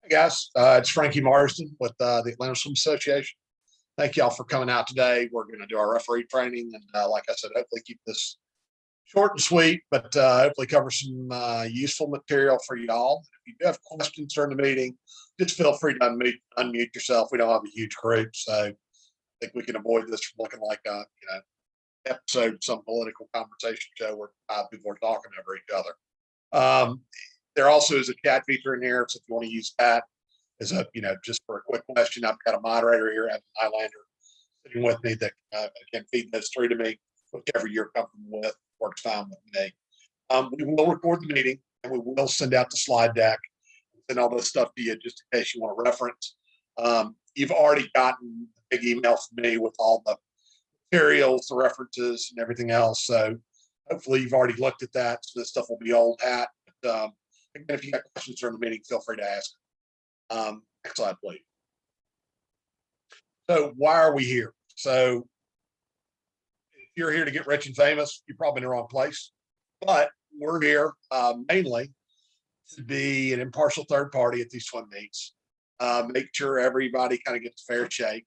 Hey guys, it's Frankie Marsden with the Atlanta Swim Association. Thank y'all for coming out today. We're going to do our referee training, and like I said, hopefully keep this short and sweet, but hopefully cover some useful material for y'all. If you do have questions during the meeting, just feel free to unmute yourself. We don't have a huge group, so I think we can avoid this from looking like a episode of some political conversation show where five people are talking over each other. There also is a chat feature in here, so if you want to use that as a, just for a quick question, I've got a moderator here, Evan Highlander, sitting with me that can feed those through to me, whichever you're comfortable with, works fine with me. We will record the meeting, and we will send out the slide deck, send all this stuff to you just in case you want to reference. You've already gotten a big email from me with all the materials, the references, and everything else. So hopefully you've already looked at that. So this stuff will be old hat. But, again, if you got questions during the meeting, feel free to ask. Next slide, please. So why are we here? So if you're here to get rich and famous, you're probably in the wrong place. But we're here mainly to be an impartial third party at these swim meets. Make sure everybody kind of gets a fair shake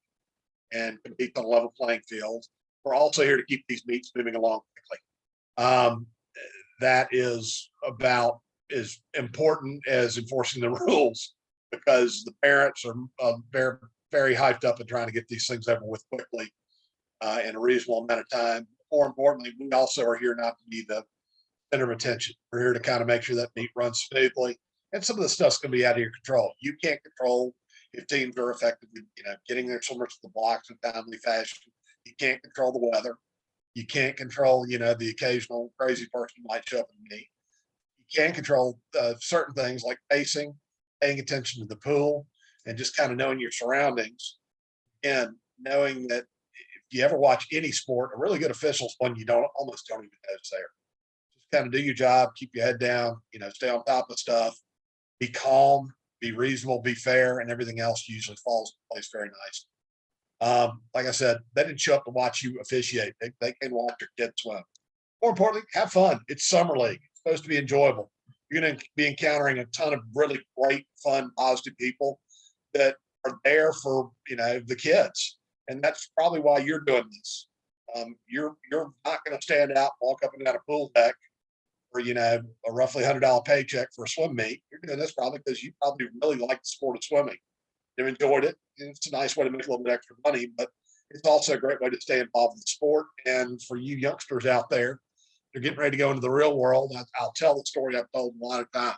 and compete on a level playing field. We're also here to keep these meets moving along quickly. That is about as important as enforcing the rules, because the parents are very, very hyped up and trying to get these things over with quickly in a reasonable amount of time. More importantly, we also are here not to be the center of attention. We're here to kind of make sure that meet runs smoothly, and some of the stuff's going to be out of your control. You can't control if teams are effectively, getting their swimmers to the blocks in timely fashion. You can't control the weather. You can't control, the occasional crazy person who might show up in the meet. You can control certain things like pacing, paying attention to the pool, and just kind of knowing your surroundings. And knowing that if you ever watch any sport, a really good official is one you almost don't even notice there. Just kind of do your job, keep your head down, stay on top of stuff, be calm, be reasonable, be fair, and everything else usually falls in place very nice. Like I said, they didn't show up to watch you officiate. They came to watch your kids swim. More importantly, have fun. It's summer league. It's supposed to be enjoyable. You're going to be encountering a ton of really great, fun, positive people that are there for, the kids. And that's probably why you're doing this. You're not going to stand out, walk up and down a pool deck for, a roughly $100 paycheck for a swim meet. You're doing this probably because you probably really like the sport of swimming. You've enjoyed it. It's a nice way to make a little bit extra money, but it's also a great way to stay involved in the sport. And for you youngsters out there, they're getting ready to go into the real world. I'll tell the story I've told a lot of times.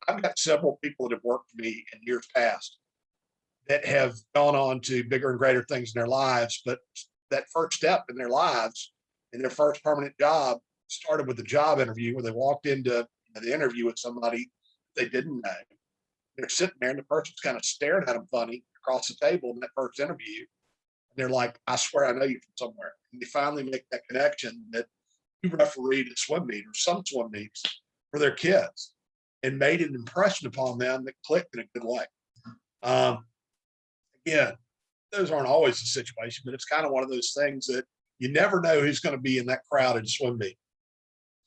I've got several people that have worked for me in years past that have gone on to bigger and greater things in their lives. But that first step in their lives, in their first permanent job, started with a job interview where they walked into the interview with somebody they didn't know. They're sitting there and the person's kind of staring at them funny across the table in that first interview. And they're like, I swear I know you from somewhere. And they finally make that connection that you refereed a swim meet or some swim meets for their kids and made an impression upon them that clicked in a good way. Again, those aren't always the situation, but it's kind of one of those things that you never know who's going to be in that crowd at a swim meet.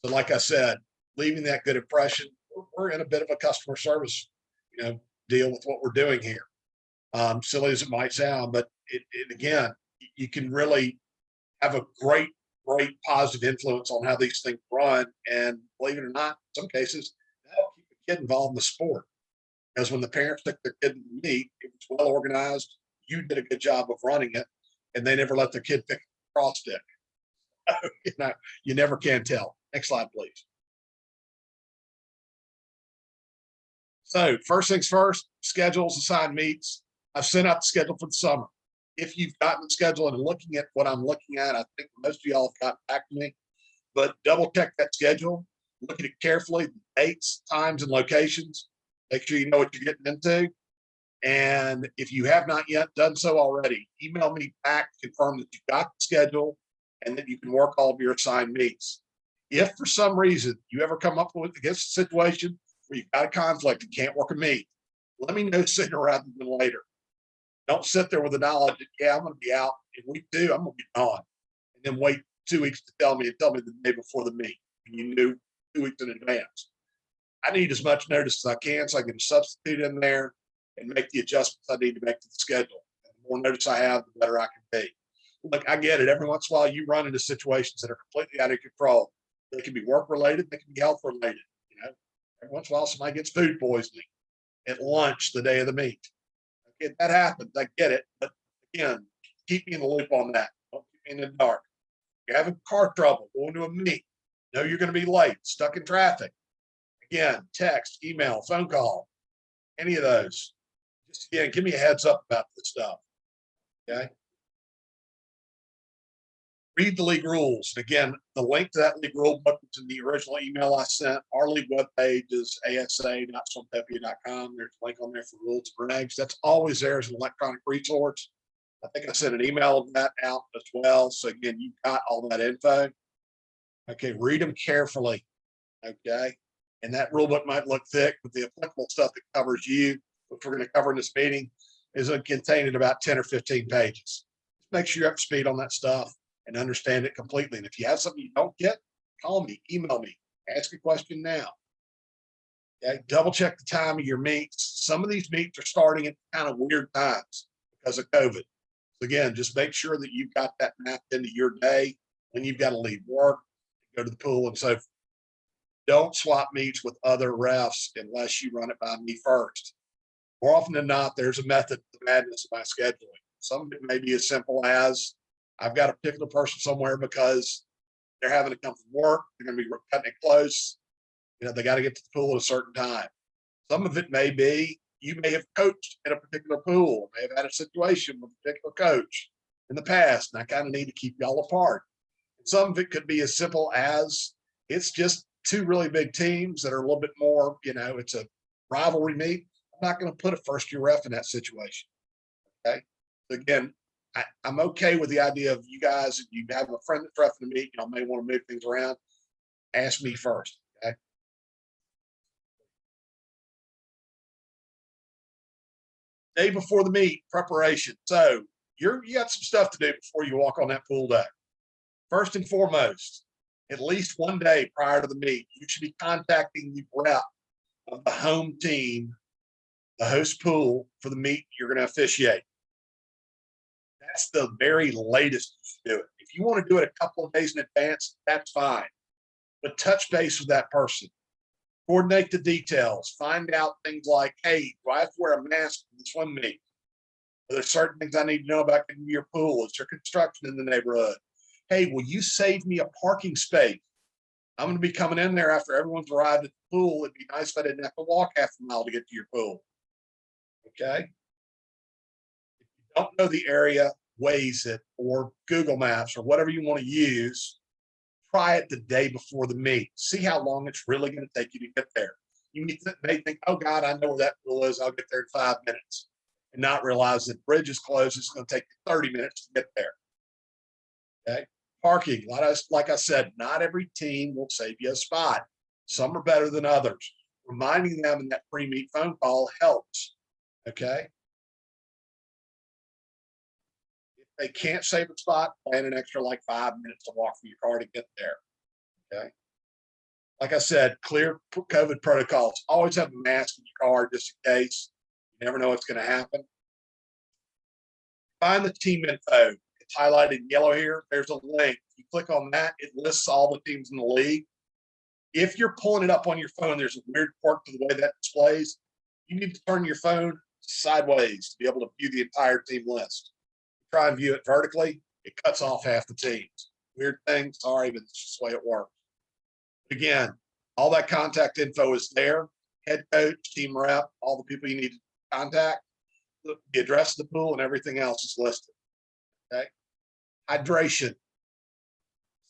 So like I said, leaving that good impression, we're in a bit of a customer service deal with what we're doing here. Silly as it might sound, but it again, you can really have a great positive influence on how these things run. And believe it or not, in some cases, that'll keep the kid involved in the sport. Because when the parents took their kid to the meet, it was well organized. You did a good job of running it, and they never let their kid pick a cross stick. You never can tell. Next slide, please. So first things first, schedules, assigned meets. I've sent out the schedule for the summer. If you've gotten the schedule and looking at what I'm looking at, I think most of y'all have gotten back to me, but double check that schedule, look at it carefully, dates, times, and locations. Make sure you know what you're getting into. And if you have not yet done so already, email me back to confirm that you got the schedule and that you can work all of your assigned meets. If for some reason you ever come up with a situation where you've got a conflict and can't work a meet, let me know sooner rather than later. Don't sit there with the knowledge that, I'm going to be out in week 2, I'm going to be gone. And then wait 2 weeks to tell me the day before the meet. And you knew 2 weeks in advance. I need as much notice as I can so I can get a substitute in there and make the adjustments I need to make to the schedule. And the more notice I have, the better I can be. Look, I get it. Every once in a while, you run into situations that are completely out of control. They can be work related, they can be health related. Every once in a while, somebody gets food poisoning at lunch the day of the meet. Okay, that happens. I get it. But again, keep me in the loop on that. Don't keep me in the dark. If you're having car trouble going to a meet, you're going to be late, stuck in traffic. Again, text, email, phone call, any of those. Just again, give me a heads up about this stuff. Okay. Read the league rules. And again, the link to that league rule book is in the original email I sent. Our league webpage is asa.swampepia.com. There's a link on there for rules and regs. That's always there as an electronic resource. I think I sent an email of that out as well. So again, you've got all that info. Okay, read them carefully. Okay. And that rule book might look thick, but the applicable stuff that covers you, which we're going to cover in this meeting, is contained in about 10 or 15 pages. Just make sure you're up to speed on that stuff and understand it completely. And if you have something you don't get, call me, email me, ask a question now. Okay, double check the time of your meets. Some of these meets are starting at kind of weird times because of COVID. So again, just make sure that you've got that mapped into your day when you've got to leave work, go to the pool, and so forth. Don't swap meets with other refs unless you run it by me first. More often than not, there's a method to the madness of my scheduling. Some of it may be as simple as I've got a particular person somewhere because they're having to come from work. They're going to be cutting it close. They got to get to the pool at a certain time. Some of it may be you may have coached at a particular pool, may have had a situation with a particular coach in the past, and I kind of need to keep y'all apart. And some of it could be as simple as it's just two really big teams that are a little bit more, it's a rivalry meet. I'm not going to put a first-year ref in that situation. Okay. So again, I'm okay with the idea of you guys, if you have a friend that's reffing the meet, y'all may want to move things around. Ask me first. Okay. Day before the meet, preparation. So you got some stuff to do before you walk on that pool deck. First and foremost, at least one day prior to the meet, you should be contacting the rep of the home team, the host pool for the meet you're going to officiate. That's the very latest you should do it. If you want to do it a couple of days in advance, that's fine. But touch base with that person. Coordinate the details. Find out things like, hey, do I have to wear a mask in the swim meet? Are there certain things I need to know about getting to your pool? Is there construction in the neighborhood? Hey, will you save me a parking space? I'm going to be coming in there after everyone's arrived at the pool. It'd be nice if I didn't have to walk half a mile to get to your pool. Okay. If you don't know the area, Waze it or Google Maps or whatever you want to use. Try it the day before the meet. See how long it's really going to take you to get there. You may think, oh God, I know where that pool is. I'll get there in 5 minutes, and not realize that bridge is closed. It's going to take you 30 minutes to get there. Okay. Parking, like I said, not every team will save you a spot. Some are better than others. Reminding them in that pre-meet phone call helps. Okay. If they can't save a spot, plan an extra like 5 minutes to walk from your car to get there. Okay. Like I said, clear COVID protocols. Always have a mask in your car just in case. You never know what's going to happen. Find the team info. It's highlighted in yellow here. There's a link. If you click on that, it lists all the teams in the league. If you're pulling it up on your phone, there's a weird quirk to the way that displays. You need to turn your phone sideways to be able to view the entire team list. Try and view it vertically, it cuts off half the teams. Weird thing, sorry, but it's just the way it works. Again, all that contact info is there. Head coach, team rep, all the people you need to contact, the address of the pool, and everything else is listed. Okay. Hydration.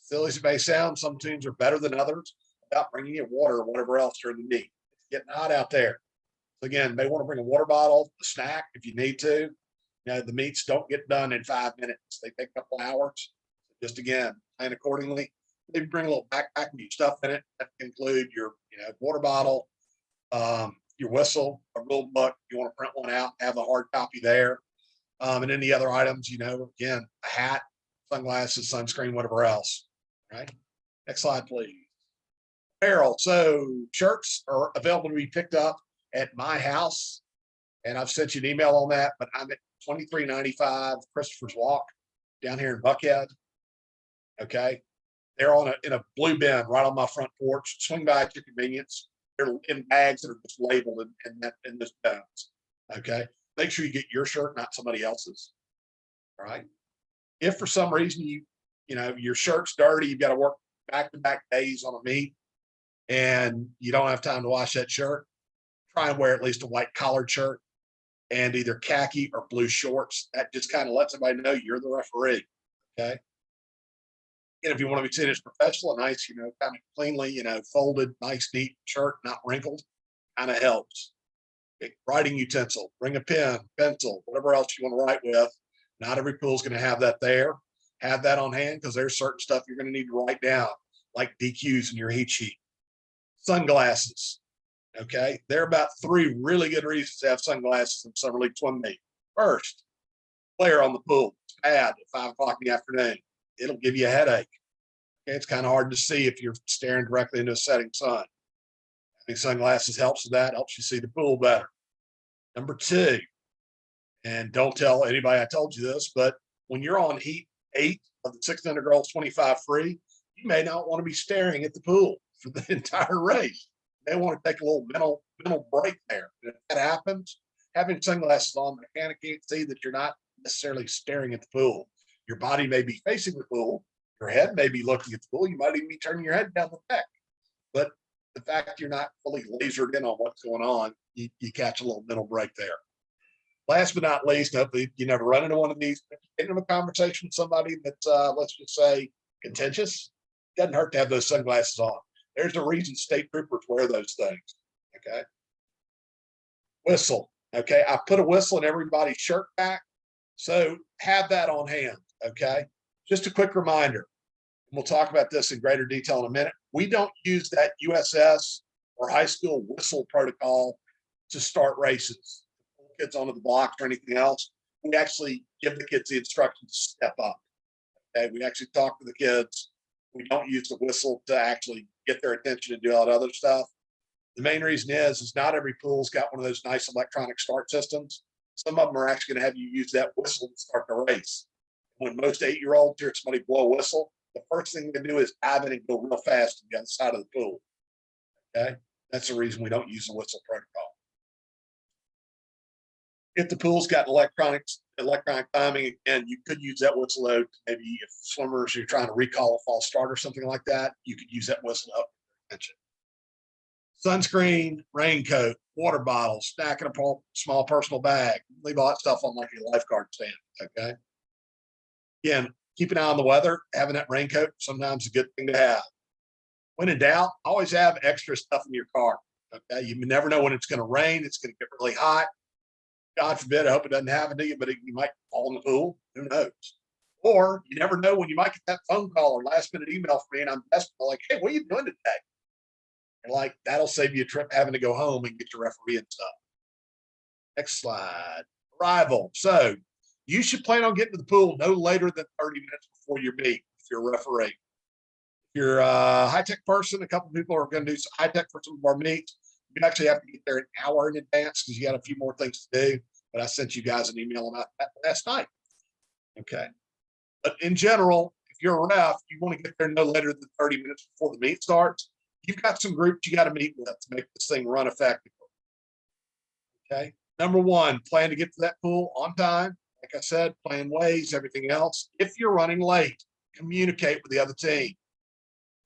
Silly as it may sound, some teams are better than others about bringing you water or whatever else during the meet. It's getting hot out there. So again, may want to bring a water bottle, a snack if you need to. The meets don't get done in 5 minutes. They take a couple hours. Just again, plan accordingly. Maybe bring a little backpack with your stuff in it. That can include your water bottle, your whistle, a rule book. You want to print one out, have a hard copy there. And any other items, again, a hat, sunglasses, sunscreen, whatever else. Right. Next slide, please. Apparel. So shirts are available to be picked up at my house. And I've sent you an email on that, but I'm at 2395 Christopher's Walk down here in Buckhead. Okay. They're in a blue bin right on my front porch. Swing by at your convenience. They're in bags that are just labeled in this bins. Okay. Make sure you get your shirt, not somebody else's. All right. If for some reason your shirt's dirty, you've got to work back-to-back days on a meet, and you don't have time to wash that shirt, try and wear at least a white collared shirt and either khaki or blue shorts. That just kind of lets everybody know you're the referee. Okay. And if you want to be seen as professional, a nice, kind of cleanly, folded, nice, neat shirt, not wrinkled, kind of helps. Okay. Writing utensil, bring a pen, pencil, whatever else you want to write with. Not every pool is going to have that there. Have that on hand because there's certain stuff you're going to need to write down, like DQs in your heat sheet. Sunglasses. Okay. There are about 3 really good reasons to have sunglasses in summer league swim meet. First, player on the pool. It's bad at 5 o'clock in the afternoon. It'll give you a headache. Okay. It's kind of hard to see if you're staring directly into a setting sun. Having sunglasses helps with that, helps you see the pool better. Number 2, and don't tell anybody I told you this, but when you're on heat 8 of the 600 girls 25 free, you may not want to be staring at the pool for the entire race. They want to take a little mental break there. And if that happens, having sunglasses on, the mechanic can't see that you're not necessarily staring at the pool. Your body may be facing the pool. Your head may be looking at the pool. You might even be turning your head down the deck. But the fact you're not fully lasered in on what's going on, you catch a little mental break there. Last but not least, hopefully you never run into one of these. Get into a conversation with somebody that's, let's just say, contentious. Doesn't hurt to have those sunglasses on. There's a reason state troopers wear those things. Okay. Whistle. Okay. I put a whistle in everybody's shirt back. So have that on hand. Okay. Just a quick reminder. We'll talk about this in greater detail in a minute. We don't use that USS or high school whistle protocol to start races. Kids onto the blocks or anything else. We actually give the kids the instructions to step up. Okay. We actually talk to the kids. We don't use the whistle to actually get their attention and do all that other stuff. The main reason is not every pool's got one of those nice electronic start systems. Some of them are actually going to have you use that whistle to start the race. When most 8-year-olds hear somebody blow a whistle, the first thing they do is dive in and go real fast to the other side of the pool. Okay. That's the reason we don't use the whistle protocol. If the pool's got electronic timing, and you could use that whistle out. Maybe if swimmers you're trying to recall a false start or something like that, you could use that whistle up. Sunscreen, raincoat, water bottle, snack in a small personal bag. Leave all that stuff on like your lifeguard stand. Okay. Again, keep an eye on the weather. Having that raincoat sometimes a good thing to have. When in doubt, always have extra stuff in your car. Okay. You never know when it's going to rain. It's going to get really hot. God forbid, I hope it doesn't happen to you, but you might fall in the pool. Who knows? Or you never know when you might get that phone call or last minute email from me and I'm desperate, like, hey, what are you doing today? And like, that'll save you a trip having to go home and get your referee and stuff. Next slide. Arrival. So you should plan on getting to the pool no later than 30 minutes before your meet if you're a referee. If you're a high-tech person, a couple of people are going to do some high-tech for some of our meets. You actually have to get there an hour in advance because you got a few more things to do. But I sent you guys an email about that last night. Okay. But in general, if you're a ref, you want to get there no later than 30 minutes before the meet starts. You've got some groups you got to meet with to make this thing run effectively. Okay. Number 1, plan to get to that pool on time. Like I said, plan ways, everything else. If you're running late, communicate with the other team.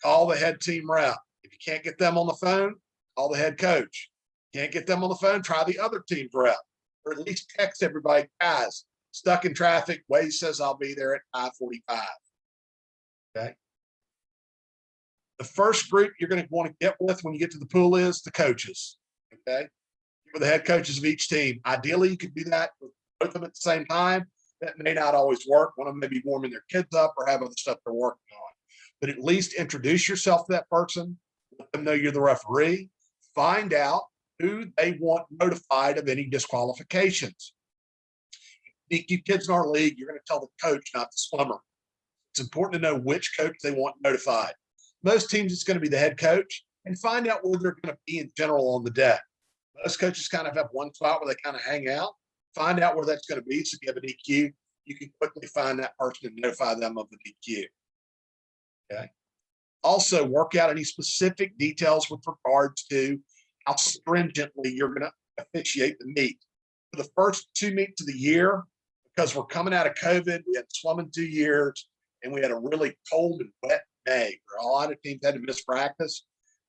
Call the head team rep. If you can't get them on the phone, call the head coach. Can't get them on the phone, try the other team's rep. Or at least text everybody, guys, stuck in traffic. Waze says I'll be there at 5:45. Okay. The first group you're going to want to get with when you get to the pool is the coaches. Okay. With the head coaches of each team. Ideally, you could do that with both of them at the same time. That may not always work. One of them may be warming their kids up or have other stuff they're working on. But at least introduce yourself to that person. Let them know you're the referee. Find out who they want notified of any disqualifications. You kids in our league, you're going to tell the coach, not the swimmer. It's important to know which coach they want notified. Most teams, it's going to be the head coach, and find out where they're going to be in general on the deck. Most coaches kind of have one spot where they kind of hang out. Find out where that's going to be. So if you have a DQ, you can quickly find that person and notify them of the DQ. Okay. Also, work out any specific details with regards to how stringently you're going to officiate the meet. For the first 2 meets of the year, because we're coming out of COVID, we had slumming 2 years, and we had a really cold and wet May where a lot of teams had to miss practice.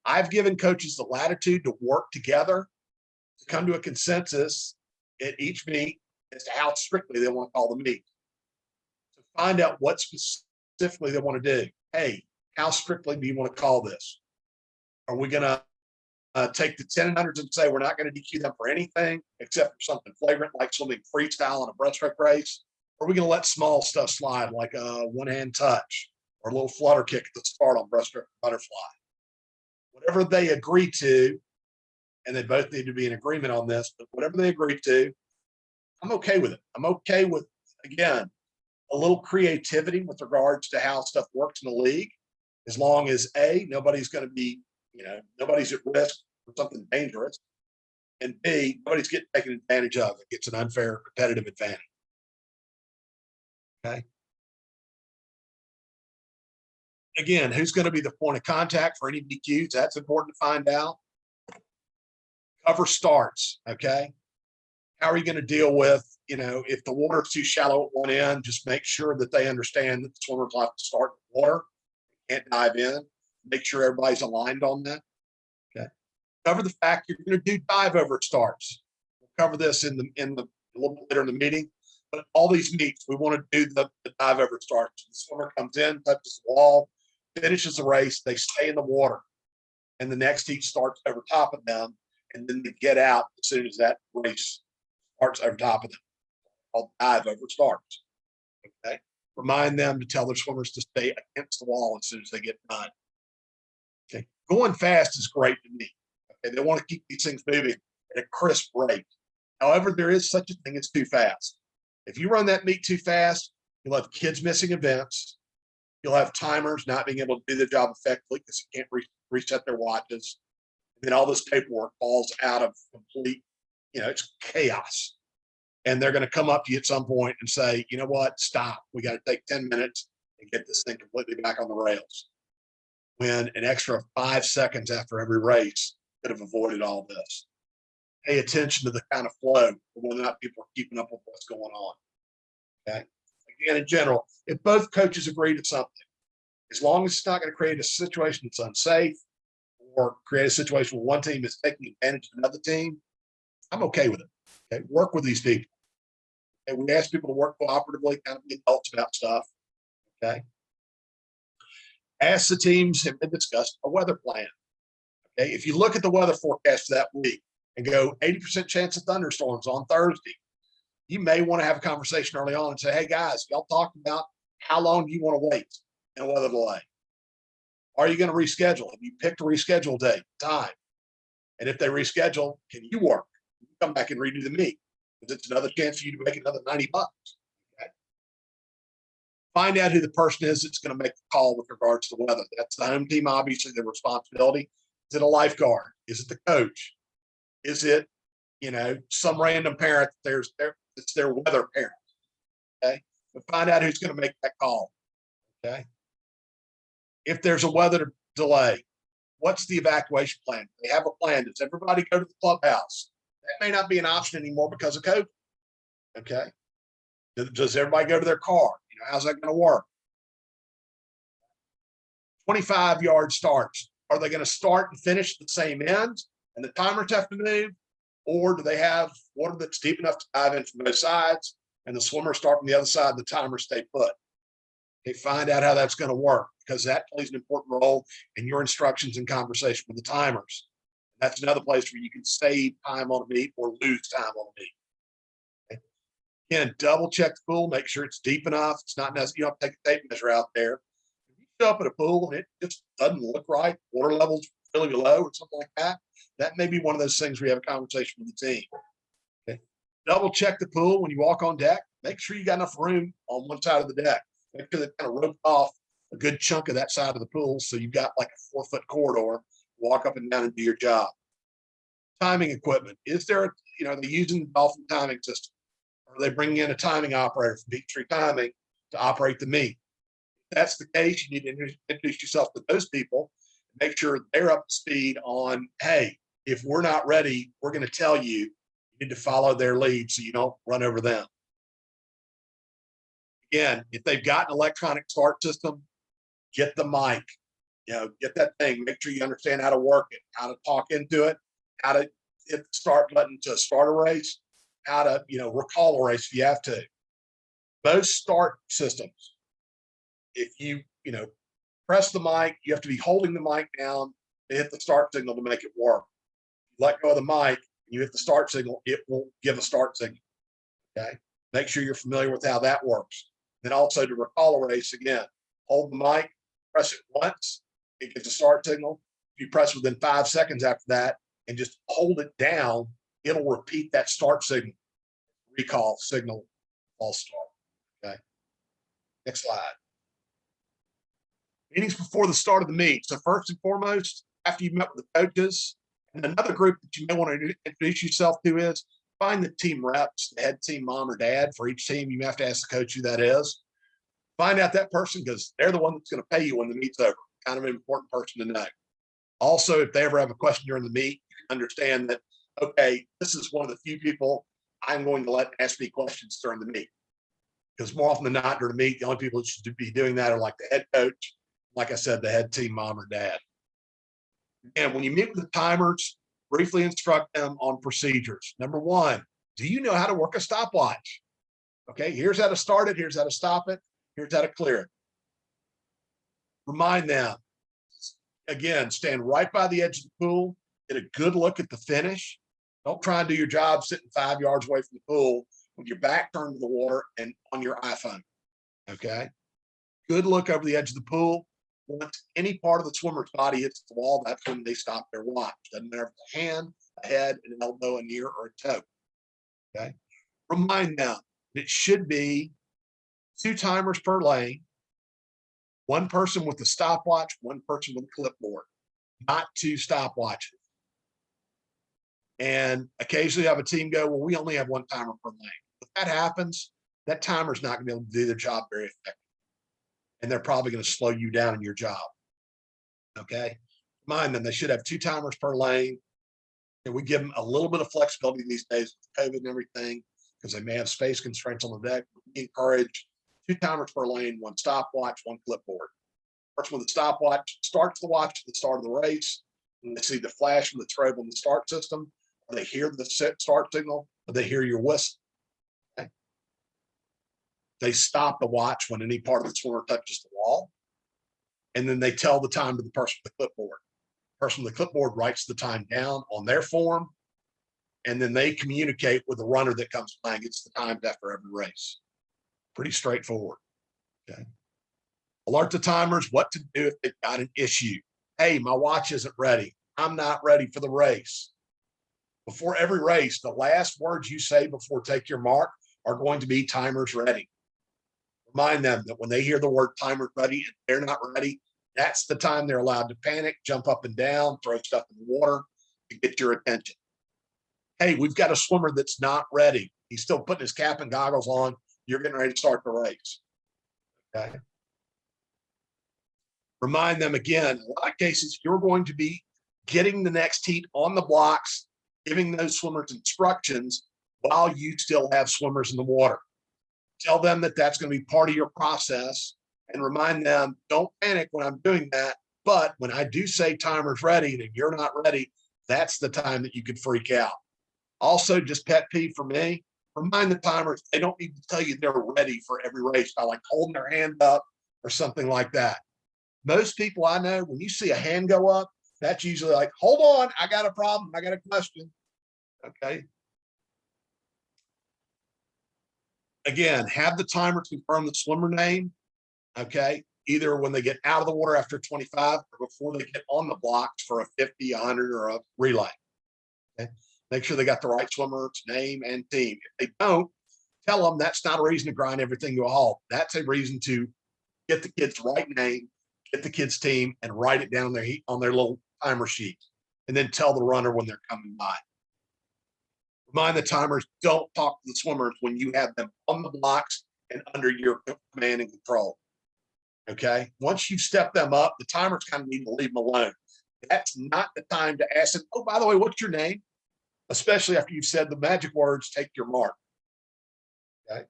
I've given coaches the latitude to work together to come to a consensus at each meet as to how strictly they want to call the meet. To find out what specifically they want to do. Hey, how strictly do you want to call this? Are we going to take the 10 and unders and say we're not going to DQ them for anything except for something flagrant like swimming freestyle in a breaststroke race? Or are we going to let small stuff slide like a one-hand touch or a little flutter kick at the start on breaststroke butterfly? Whatever they agree to, and they both need to be in agreement on this, but whatever they agree to, I'm okay with it. I'm okay with, again, a little creativity with regards to how stuff works in the league, as long as A, nobody's going to be, nobody's at risk for something dangerous, and B, nobody's getting taken advantage of. It gets an unfair competitive advantage. Okay. Again, who's going to be the point of contact for any DQs? That's important to find out. Cover starts. Okay. How are you going to deal with, if the water's too shallow at one end, just make sure that they understand that the swimmers will have to start in the water, can't dive in. Make sure everybody's aligned on that. Okay. Cover the fact you're going to do dive over starts. We'll cover this in the a little bit later in the meeting. But all these meets, we want to do the dive over starts. The swimmer comes in, touches the wall, finishes the race, they stay in the water, and the next heat starts over top of them, and then they get out as soon as that race starts over top of them. Called dive over starts. Okay. Remind them to tell their swimmers to stay against the wall as soon as they get done. Okay. Going fast is great to me. Okay. They want to keep these things moving at a crisp rate. However, there is such a thing as too fast. If you run that meet too fast, you'll have kids missing events. You'll have timers not being able to do their job effectively because you can't reset their watches. And then all this paperwork falls out of complete, it's chaos. And they're going to come up to you at some point and say, you know what, stop. We got to take 10 minutes and get this thing completely back on the rails. When an extra 5 seconds after every race could have avoided all this. Pay attention to the kind of flow, whether or not people are keeping up with what's going on. Okay. Again, in general, if both coaches agree to something, as long as it's not going to create a situation that's unsafe or create a situation where one team is taking advantage of another team, I'm okay with it. Okay. Work with these people. Okay. We ask people to work cooperatively, kind of be adults about stuff. Okay. ASA teams have been discussed a weather plan. Okay. If you look at the weather forecast for that week and go 80% chance of thunderstorms on Thursday, you may want to have a conversation early on and say, hey guys, y'all talked about how long do you want to wait and weather delay? Are you going to reschedule? Have you picked a reschedule date, time? And if they reschedule, can you work? You come back and redo the meet because it's another chance for you to make another $90. Okay. Find out who the person is that's going to make the call with regards to the weather. That's the home team, obviously, their responsibility. Is it a lifeguard? Is it the coach? Is it, some random parent? It's their weather parent. Okay. But find out who's going to make that call. Okay. If there's a weather delay, what's the evacuation plan? They have a plan. Does everybody go to the clubhouse? That may not be an option anymore because of COVID. Okay. Does everybody go to their car? How's that going to work? 25-yard starts. Are they going to start and finish at the same end and the timers have to move? Or do they have water that's deep enough to dive in from both sides and the swimmers start from the other side and the timers stay put? Okay, find out how that's going to work because that plays an important role in your instructions and conversation with the timers. That's another place where you can save time on a meet or lose time on a meet. Okay. Again, double check the pool, make sure it's deep enough. It's not necessary. You don't have to take a tape measure out there. If you show up at a pool and it just doesn't look right, water levels really low or something like that, that may be one of those things where you have a conversation with the team. Okay. Double check the pool when you walk on deck. Make sure you got enough room on one side of the deck. Make sure they kind of rope off a good chunk of that side of the pool so you've got like a 4-foot corridor, walk up and down and do your job. Timing equipment. Is there, are they using the Dolphin timing system? Or are they bringing in a timing operator from Peachtree Timing to operate the meet? If that's the case, you need to introduce yourself to those people, make sure they're up to speed on, hey, if we're not ready, we're going to tell you, you need to follow their lead so you don't run over them. Again, if they've got an electronic start system, get the mic, get that thing, make sure you understand how to work it, how to talk into it, how to hit the start button to start a race, how to, recall a race if you have to. Most start systems, if you, press the mic, you have to be holding the mic down to hit the start signal to make it work. Let go of the mic, you hit the start signal, it will give a start signal. Okay. Make sure you're familiar with how that works. Then also to recall a race, again, hold the mic, press it once, it gets a start signal. If you press within 5 seconds after that and just hold it down, it'll repeat that start signal, recall signal, false start. Okay. Next slide. Meetings before the start of the meet. So first and foremost, after you've met with the coaches, and another group that you may want to introduce yourself to is find the team reps, the head team mom or dad for each team. You have to ask the coach who that is. Find out that person because they're the one that's going to pay you when the meet's over. Kind of an important person to know. Also, if they ever have a question during the meet, you can understand that, okay, this is one of the few people I'm going to let ask me questions during the meet. Because more often than not, during the meet, the only people that should be doing that are like the head coach, like I said, the head team mom or dad. And when you meet with the timers, briefly instruct them on procedures. Number one, do you know how to work a stopwatch? Okay, here's how to start it. Here's how to stop it. Here's how to clear it. Remind them, again, stand right by the edge of the pool, get a good look at the finish. Don't try and do your job sitting 5 yards away from the pool with your back turned to the water and on your iPhone. Okay, good look over the edge of the pool. Once any part of the swimmer's body hits the wall, that's when they stop their watch. Doesn't matter if it's a hand, a head, an elbow, an ear, or a toe. Okay. Remind them it should be 2 timers per lane, 1 person with the stopwatch, 1 person with a clipboard, not 2 stopwatches. And occasionally have a team go, well, we only have 1 timer per lane. If that happens, that timer's not going to be able to do their job very effectively. And they're probably going to slow you down in your job. Okay. Remind them they should have 2 timers per lane. And we give them a little bit of flexibility these days with COVID and everything, because they may have space constraints on the deck. We encourage 2 timers per lane, 1 stopwatch, 1 clipboard. Person with the stopwatch starts the watch at the start of the race. And they see the flash from the strobe on the start system, or they hear the start signal, or they hear your whistle. Okay. They stop the watch when any part of the swimmer touches the wall. And then they tell the time to the person with the clipboard. The person with the clipboard writes the time down on their form. And then they communicate with the runner that comes playing. It's the times after every race. Pretty straightforward. Okay. Alert the timers what to do if they've got an issue. Hey, my watch isn't ready. I'm not ready for the race. Before every race, the last words you say before take your mark are going to be timers ready. Remind them that when they hear the word timers ready and they're not ready, that's the time they're allowed to panic, jump up and down, throw stuff in the water to get your attention. Hey, we've got a swimmer that's not ready. He's still putting his cap and goggles on. You're getting ready to start the race. Okay. Remind them again, in a lot of cases, you're going to be getting the next heat on the blocks, giving those swimmers instructions while you still have swimmers in the water. Tell them that that's going to be part of your process and remind them, don't panic when I'm doing that. But when I do say timer's ready and if you're not ready, that's the time that you could freak out. Also, just pet peeve for me, remind the timers, they don't need to tell you they're ready for every race by like holding their hand up or something like that. Most people I know, when you see a hand go up, that's usually like, hold on, I got a problem. I got a question. Okay. Again, have the timer confirm the swimmer name. Okay. Either when they get out of the water after 25 or before they get on the blocks for a 50, 100, or a relay. Okay. Make sure they got the right swimmer's name and team. If they don't, tell them that's not a reason to grind everything to a halt. That's a reason to get the kid's right name, get the kid's team, and write it down on their little timer sheet. And then tell the runner when they're coming by. Mind the timers, don't talk to the swimmers when you have them on the blocks and under your command and control. Okay. Once you step them up, the timers kind of need to leave them alone. That's not the time to ask them, oh, by the way, what's your name? Especially after you've said the magic words, take your mark. Okay.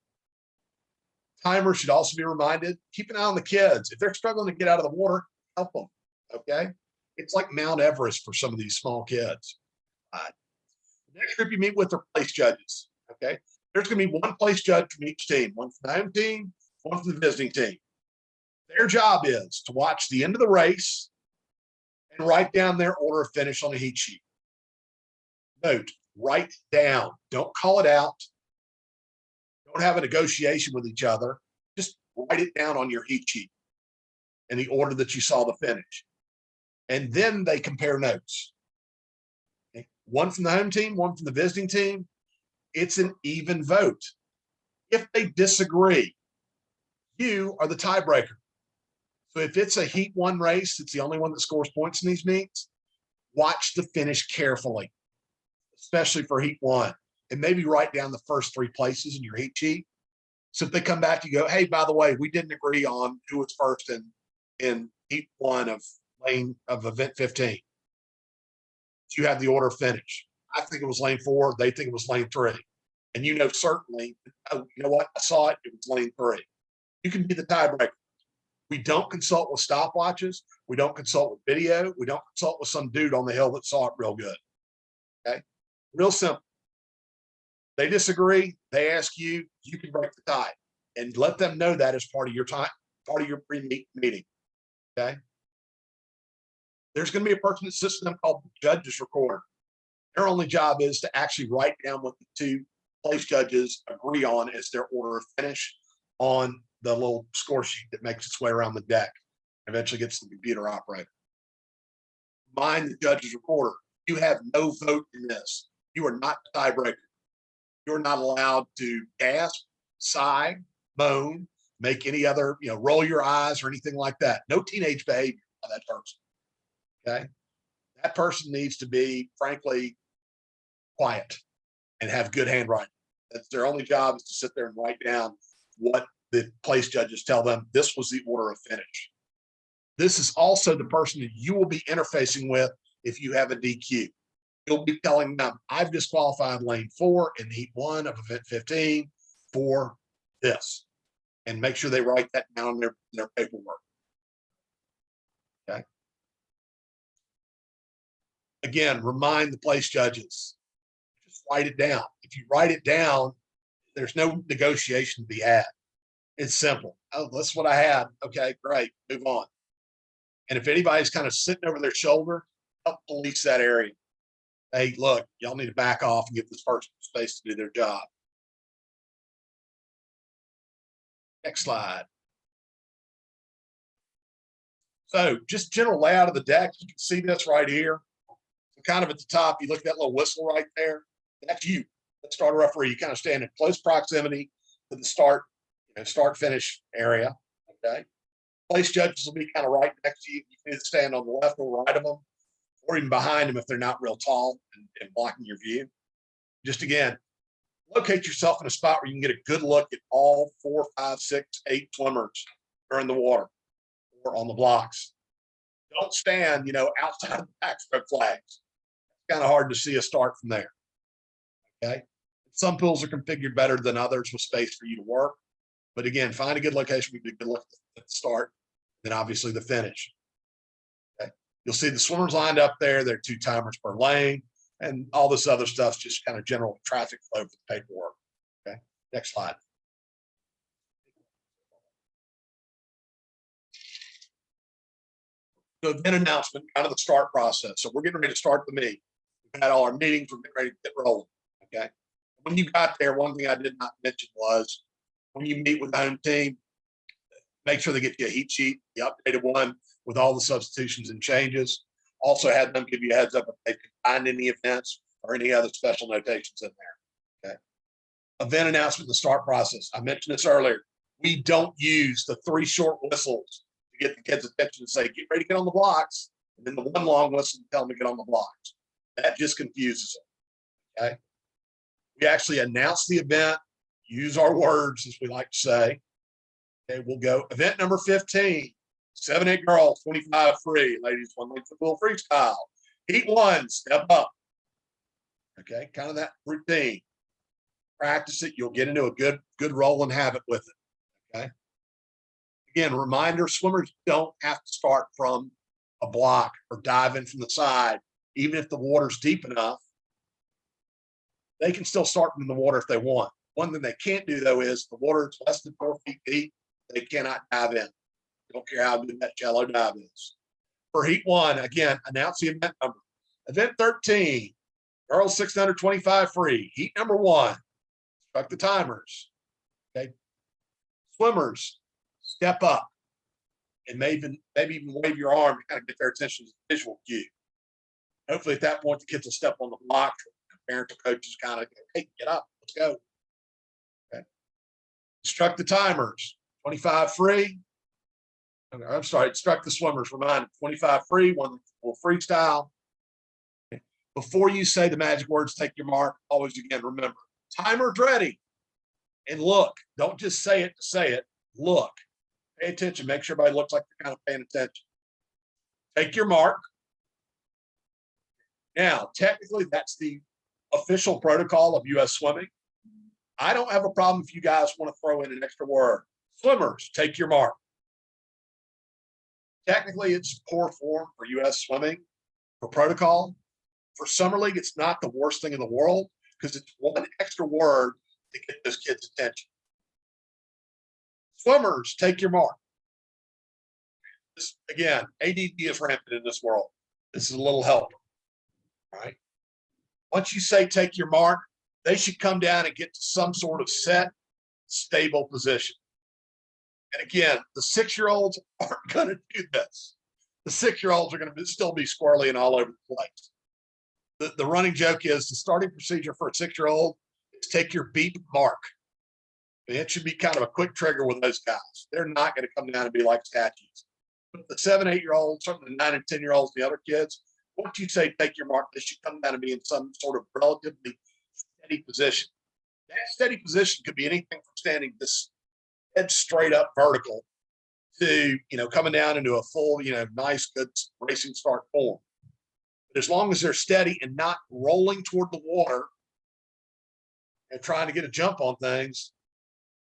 Timers should also be reminded, keep an eye on the kids. If they're struggling to get out of the water, help them. Okay. It's like Mount Everest for some of these small kids. The next group you meet with are place judges. Okay. There's going to be one place judge from each team, one from the home team, one from the visiting team. Their job is to watch the end of the race and write down their order of finish on a heat sheet. Note, write down. Don't call it out. Don't have a negotiation with each other. Just write it down on your heat sheet in the order that you saw the finish. And then they compare notes. Okay. One from the home team, one from the visiting team. It's an even vote. If they disagree, you are the tiebreaker. So if it's a heat one race, it's the only one that scores points in these meets, watch the finish carefully, especially for heat one, and maybe write down the first three places in your heat sheet. So if they come back, you go, hey, by the way, we didn't agree on who was first in heat one of event 15. You have the order of finish. I think it was lane 4. They think it was lane 3. And you know certainly, oh, you know what? I saw it. It was lane 3. You can be the tiebreaker. We don't consult with stopwatches. We don't consult with video. We don't consult with some dude on the hill that saw it real good. Okay. Real simple. They disagree. They ask you, you can break the tie and let them know that as part of your time, part of your pre-meeting. Okay. There's going to be a person that sits in them called the judges recorder. Their only job is to actually write down what the two place judges agree on as their order of finish on the little score sheet that makes its way around the deck and eventually gets to the computer operator. Mind the judge's recorder. You have no vote in this. You are not the tiebreaker. You're not allowed to gasp, sigh, moan, make any other, roll your eyes or anything like that. No teenage behavior by that person. Okay. That person needs to be, frankly, quiet and have good handwriting. That's their only job, is to sit there and write down what the place judges tell them. This was the order of finish. This is also the person that you will be interfacing with if you have a DQ. You'll be telling them, I've disqualified lane 4 in heat 1 of event 15 for this. And make sure they write that down in their paperwork. Okay. Again, remind the place judges. Just write it down. If you write it down, there's no negotiation to be had. It's simple. Oh, that's what I had. Okay, great. Move on. And if anybody's kind of sitting over their shoulder, help police that area. Hey, look, y'all need to back off and give this person space to do their job. Next slide. So just general layout of the deck. You can see this right here. So kind of at the top, you look at that little whistle right there. That's you. The starter referee. You kind of stand in close proximity to the start finish area. Okay. Place judges will be kind of right next to you. You can either stand on the left or right of them, or even behind them if they're not real tall and blocking your view. Just again, locate yourself in a spot where you can get a good look at all 4, 5, 6, 8 swimmers that are in the water or on the blocks. Don't stand, outside the backstroke flags. It's kind of hard to see a start from there. Okay. Some pools are configured better than others with space for you to work. But again, find a good location. We get a good look at the start, then obviously the finish. Okay. You'll see the swimmers lined up there. There are 2 timers per lane, and all this other stuff's just kind of general traffic flow for the paperwork. Okay. Next slide. So then announcement, kind of the start process. So we're getting ready to start the meet. We've had all our meetings. We're getting ready to get rolling. Okay. When you got there, one thing I did not mention was when you meet with the home team, make sure they get you a heat sheet, the updated one with all the substitutions and changes. Also had them give you a heads up if they could find any events or any other special notations in there. Okay. Event announcement, the start process. I mentioned this earlier. We don't use the 3 short whistles to get the kids' attention and say, get ready to get on the blocks. And then the 1 long whistle to tell them to get on the blocks. That just confuses them. Okay. We actually announce the event, use our words, as we like to say. Okay, we'll go event number 15, 7-8 girls, 25 free. Ladies, 1 length of pool freestyle. Heat 1, step up. Okay, kind of that routine. Practice it. You'll get into a good rolling habit with it. Okay. Again, reminder, swimmers don't have to start from a block or dive in from the side. Even if the water's deep enough, they can still start from the water if they want. One thing they can't do, though, is the water is less than 4 feet deep. They cannot dive in. Don't care how good that shallow dive is. For heat 1, again, announce the event number. Event 13, girls 625 free. Heat number 1, instruct the timers. Okay. Swimmers, step up and maybe even wave your arm to kind of get their attention to the visual cue. Hopefully at that point, the kids will step on the block. Parents or coaches kind of go, hey, get up, let's go. Okay. Instruct the timers, 25 free. I'm sorry, instruct the swimmers, remind them, 25 free, 1 full freestyle. Okay. Before you say the magic words, take your mark, always again, remember, timer's ready. And look, don't just say it to say it, look. Pay attention, make sure everybody looks like they're kind of paying attention. Take your mark. Now, technically, that's the official protocol of U.S. swimming. I don't have a problem if you guys want to throw in an extra word. Swimmers, take your mark. Technically, it's poor form for U.S. swimming for protocol. For Summer League, it's not the worst thing in the world because it's one extra word to get those kids' attention. Swimmers, take your mark. This, again, ADD is rampant in this world. This is a little helper, right? Once you say take your mark, they should come down and get to some sort of set, stable position. And again, the 6-year-olds aren't going to do this. The 6-year-olds are going to still be squirrely and all over the place. The running joke is the starting procedure for a 6-year-old is take your beep mark. It should be kind of a quick trigger with those guys. They're not going to come down and be like statues. But the 7-8-year-olds, certainly the 9 and 10-year-olds, the other kids, once you say take your mark, they should come down and be in some sort of relatively steady position. That steady position could be anything from standing this head straight up vertical to, coming down into a full, nice, good racing start form. But as long as they're steady and not rolling toward the water and trying to get a jump on things,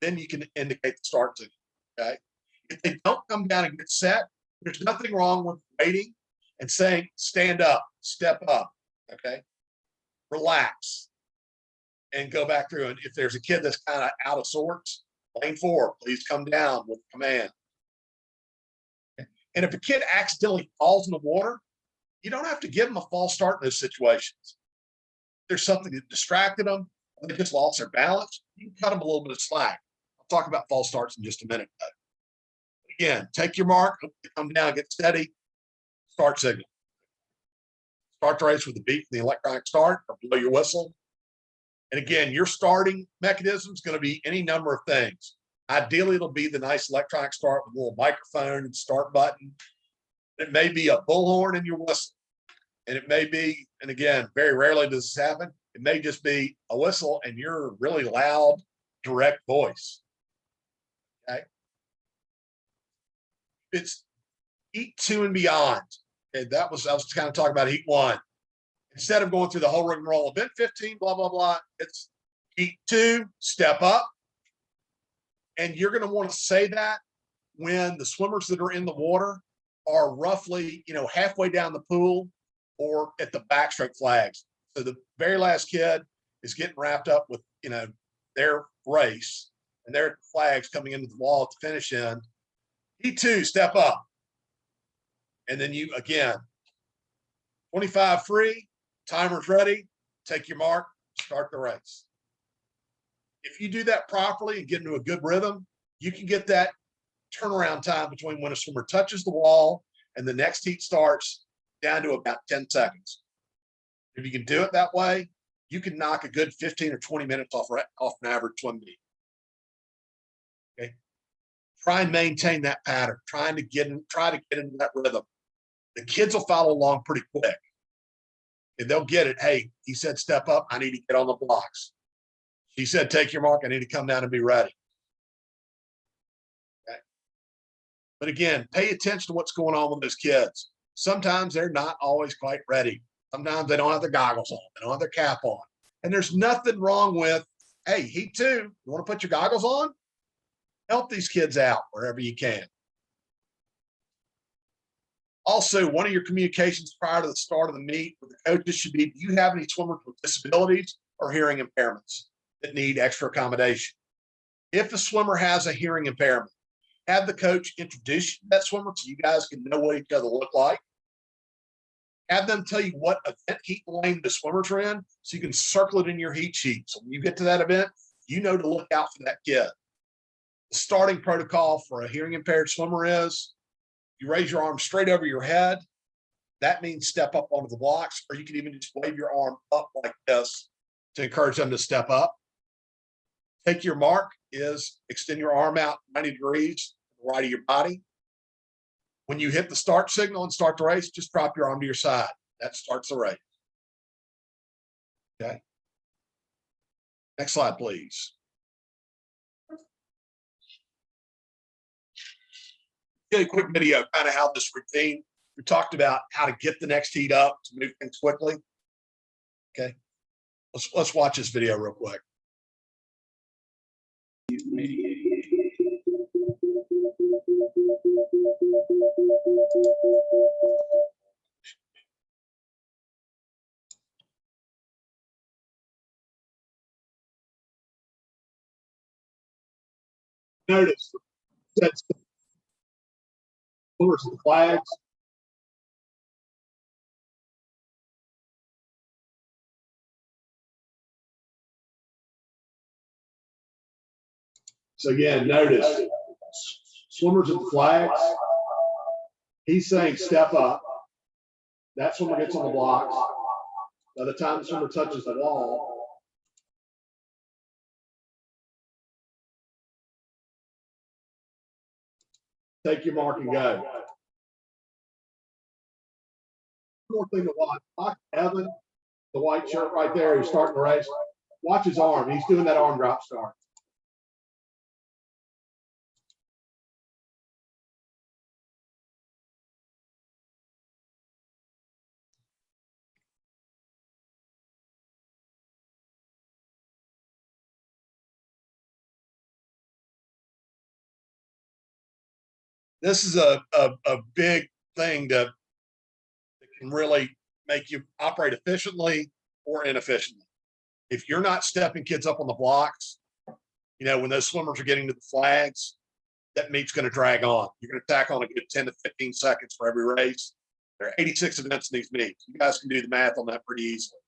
then you can indicate the start signal. Okay. If they don't come down and get set, there's nothing wrong with waiting and saying, stand up, step up. Okay. Relax and go back through. And if there's a kid that's kind of out of sorts, lane 4, please come down with command. Okay. And if a kid accidentally falls in the water, you don't have to give them a false start in those situations. If there's something that distracted them, or they just lost their balance, you can cut them a little bit of slack. I'll talk about false starts in just a minute. Again, take your mark, come down, get steady, start signal. Start the race with the beep, the electronic start, or blow your whistle. And again, your starting mechanism is going to be any number of things. Ideally, it'll be the nice electronic start with a little microphone and start button. It may be a bullhorn in your whistle. And it may be, and again, very rarely does this happen, it may just be a whistle and your really loud, direct voice. Okay. It's heat 2 and beyond. And I was kind of talking about heat 1. Instead of going through the whole rigmarole, event 15, blah, blah, blah, it's heat 2, step up. And you're going to want to say that when the swimmers that are in the water are roughly, halfway down the pool or at the backstroke flags. So the very last kid is getting wrapped up with, their race, and their flags coming into the wall at the finish end. Heat 2, step up. And then you, again, 25 free, timer's ready, take your mark, start the race. If you do that properly and get into a good rhythm, you can get that turnaround time between when a swimmer touches the wall and the next heat starts down to about 10 seconds. If you can do it that way, you can knock a good 15 or 20 minutes off an average swim meet. Okay. Try and maintain that pattern, try to get into that rhythm. The kids will follow along pretty quick. And they'll get it. Hey, he said step up. I need to get on the blocks. She said, take your mark. I need to come down and be ready. Okay. But again, pay attention to what's going on with those kids. Sometimes they're not always quite ready. Sometimes they don't have their goggles on. They don't have their cap on. And there's nothing wrong with, hey, heat 2, you want to put your goggles on? Help these kids out wherever you can. Also, one of your communications prior to the start of the meet with the coaches should be, do you have any swimmers with disabilities or hearing impairments that need extra accommodation? If a swimmer has a hearing impairment, have the coach introduce that swimmer so you guys can know what each other look like. Have them tell you what event heat lane the swimmers are in so you can circle it in your heat sheet. So when you get to that event, you know to look out for that kid. The starting protocol for a hearing impaired swimmer is you raise your arm straight over your head. That means step up onto the blocks, or you can even just wave your arm up like this to encourage them to step up. Take your mark is extend your arm out 90 degrees to the right of your body. When you hit the start signal and start the race, just drop your arm to your side. That starts the race. Okay. Next slide, please. A quick video, kind of how this routine, we talked about how to get the next heat up to move things quickly. Okay. Let's watch this video real quick. Notice that's the flags. So again, notice swimmers at the flags. He's saying step up. That swimmer gets on the blocks. By the time the swimmer touches the wall, take your mark and go. One more thing to watch. Watch Evan, the white shirt right there, who's starting the race. Watch his arm. He's doing that arm drop start. This is a big thing that can really make you operate efficiently or inefficiently. If you're not stepping kids up on the blocks, you know, when those swimmers are getting to the flags, that meet's going to drag on. You're going to tack on a good 10 to 15 seconds for every race. There are 86 events in these meets. You guys can do the math on that pretty easily.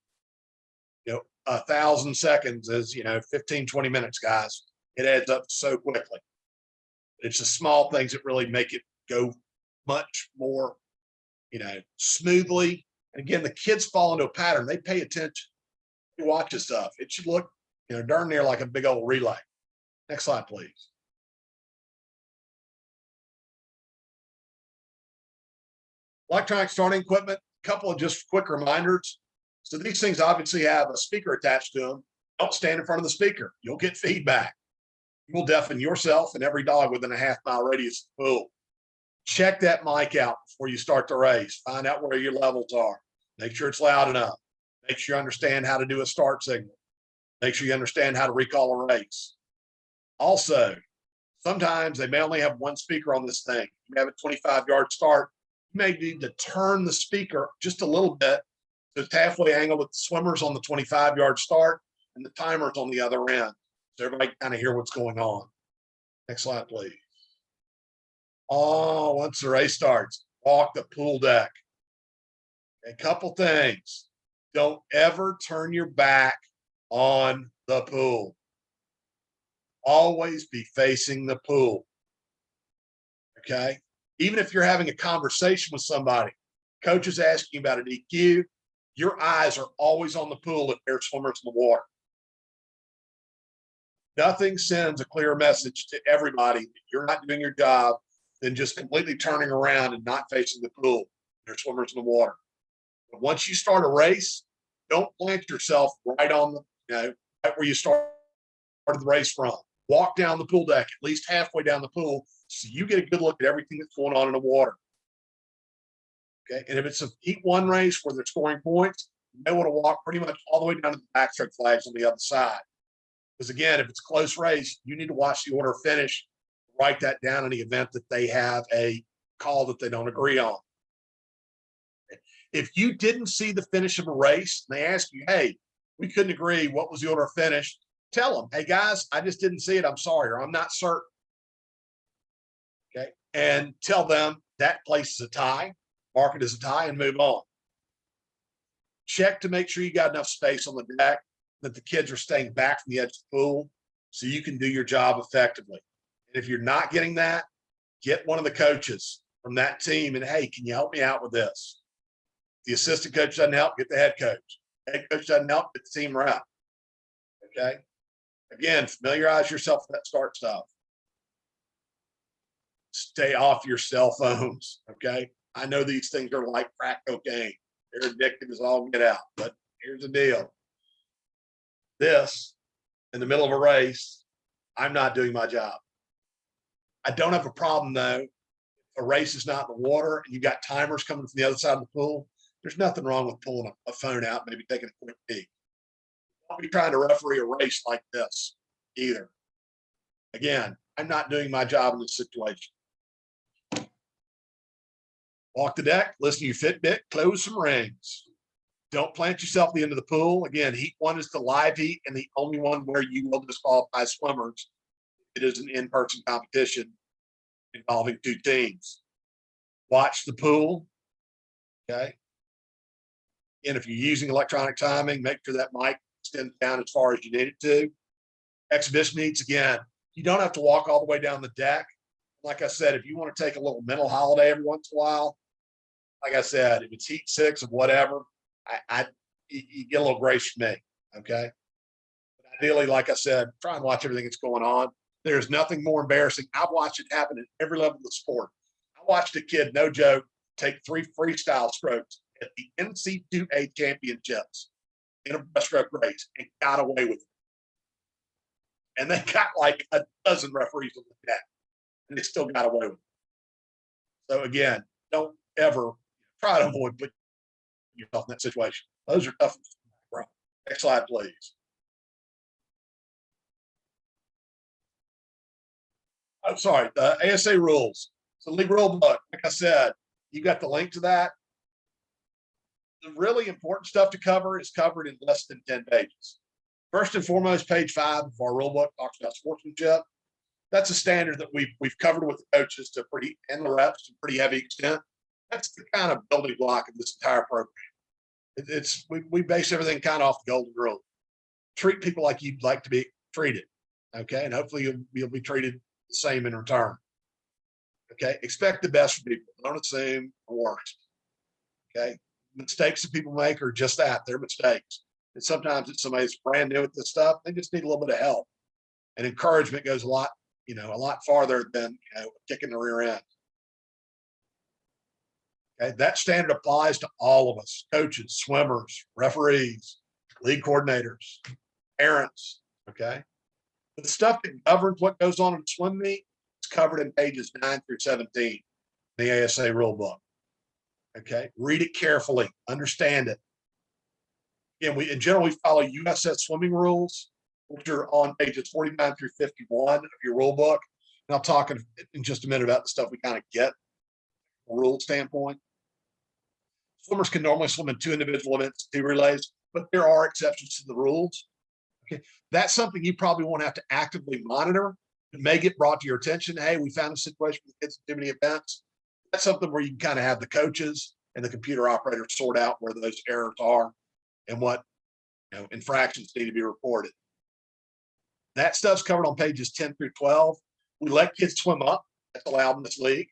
You know, 1,000 seconds is, 15, 20 minutes, guys. It adds up so quickly. It's the small things that really make it go much more, smoothly. And again, the kids fall into a pattern. They pay attention. They watch this stuff. It should look, darn near like a big old relay. Next slide, please. Electronic starting equipment, a couple of just quick reminders. So these things obviously have a speaker attached to them. Don't stand in front of the speaker. You'll get feedback. You will deafen yourself and every dog within a half-mile radius of the pool. Check that mic out before you start the race. Find out where your levels are. Make sure it's loud enough. Make sure you understand how to do a start signal. Make sure you understand how to recall a race. Also, sometimes they may only have one speaker on this thing. You have a 25-yard start. You may need to turn the speaker just a little bit so it's halfway angle with the swimmers on the 25-yard start and the timers on the other end. So everybody kind of hear what's going on. Next slide, please. Oh, once the race starts, walk the pool deck. A couple things. Don't ever turn your back on the pool. Always be facing the pool. Okay? Even if you're having a conversation with somebody, coach is asking about an EQ, your eyes are always on the pool if there's swimmers in the water. Nothing sends a clear message to everybody that you're not doing your job than just completely turning around and not facing the pool. There's swimmers in the water. But once you start a race, don't plant yourself right on the, right where you start part of the race from. Walk down the pool deck, at least halfway down the pool, so you get a good look at everything that's going on in the water. Okay, and if it's a heat one race where they're scoring points, you may want to walk pretty much all the way down to the backstroke flags on the other side. Because again, if it's a close race, you need to watch the order of finish, write that down in the event that they have a call that they don't agree on. If you didn't see the finish of a race and they ask you, hey, we couldn't agree, what was the order of finish? Tell them, hey guys, I just didn't see it. I'm sorry, or I'm not certain. Okay. And tell them that place is a tie, mark it as a tie, and move on. Check to make sure you got enough space on the deck that the kids are staying back from the edge of the pool so you can do your job effectively. And if you're not getting that, get one of the coaches from that team and, hey, can you help me out with this? The assistant coach doesn't help, get the head coach. Head coach doesn't help, get the team rep. Okay. Again, familiarize yourself with that start stuff. Stay off your cell phones. Okay. I know these things are like crack cocaine. They're addictive as all get out. But here's the deal. This, in the middle of a race, I'm not doing my job. I don't have a problem though. If a race is not in the water and you got timers coming from the other side of the pool, there's nothing wrong with pulling a phone out, maybe taking a quick peek. Don't be trying to referee a race like this either. Again, I'm not doing my job in this situation. Walk the deck, listen to your Fitbit, close some rings. Don't plant yourself at the end of the pool. Again, heat one is the live heat and the only one where you will disqualify swimmers. It is an in-person competition involving two teams. Watch the pool. Okay. And if you're using electronic timing, make sure that mic extends down as far as you need it to. Exhibition heats, again, you don't have to walk all the way down the deck. Like I said, if you want to take a little mental holiday every once in a while, like I said, if it's heat 6 of whatever, you get a little grace from me. Okay. But ideally, like I said, try and watch everything that's going on. There's nothing more embarrassing. I've watched it happen at every level of the sport. I watched a kid, no joke, take 3 freestyle strokes at the NC2A championships in a breaststroke race and got away with it. And they got like a dozen referees on the deck, and they still got away with it. So again, don't ever try to avoid putting yourself in that situation. Those are tough. Next slide, please. I'm sorry, the ASA rules. So league rule book, like I said, you got the link to that. The really important stuff to cover is covered in less than 10 pages. First and foremost, page 5 of our rule book talks about sportsmanship. That's a standard that we've covered with the coaches to and the reps to pretty heavy extent. That's the kind of building block of this entire program. We base everything kind of off the golden rule. Treat people like you'd like to be treated. Okay. And hopefully you'll be treated the same in return. Okay. Expect the best from people. Don't assume the worst. Okay. Mistakes that people make are just that. They're mistakes. And sometimes it's somebody that's brand new at this stuff. They just need a little bit of help. And encouragement goes a lot farther than kicking the rear end. Okay. That standard applies to all of us: coaches, swimmers, referees, league coordinators, parents. Okay. The stuff that governs what goes on in a swim meet is covered in pages 9 through 17 in the ASA rule book. Okay. Read it carefully, understand it. Again, in general, we follow USS swimming rules, which are on pages 49 through 51 of your rule book. And I'll talk in just a minute about the stuff we kind of get from a rule standpoint. Swimmers can normally swim in 2 individual events, 2 relays, but there are exceptions to the rules. Okay. That's something you probably won't have to actively monitor. It may get brought to your attention. Hey, we found a situation with kids in too many events. That's something where you can kind of have the coaches and the computer operators sort out where those errors are and what infractions need to be reported. That stuff's covered on pages 10 through 12. We let kids swim up. That's allowed in this league.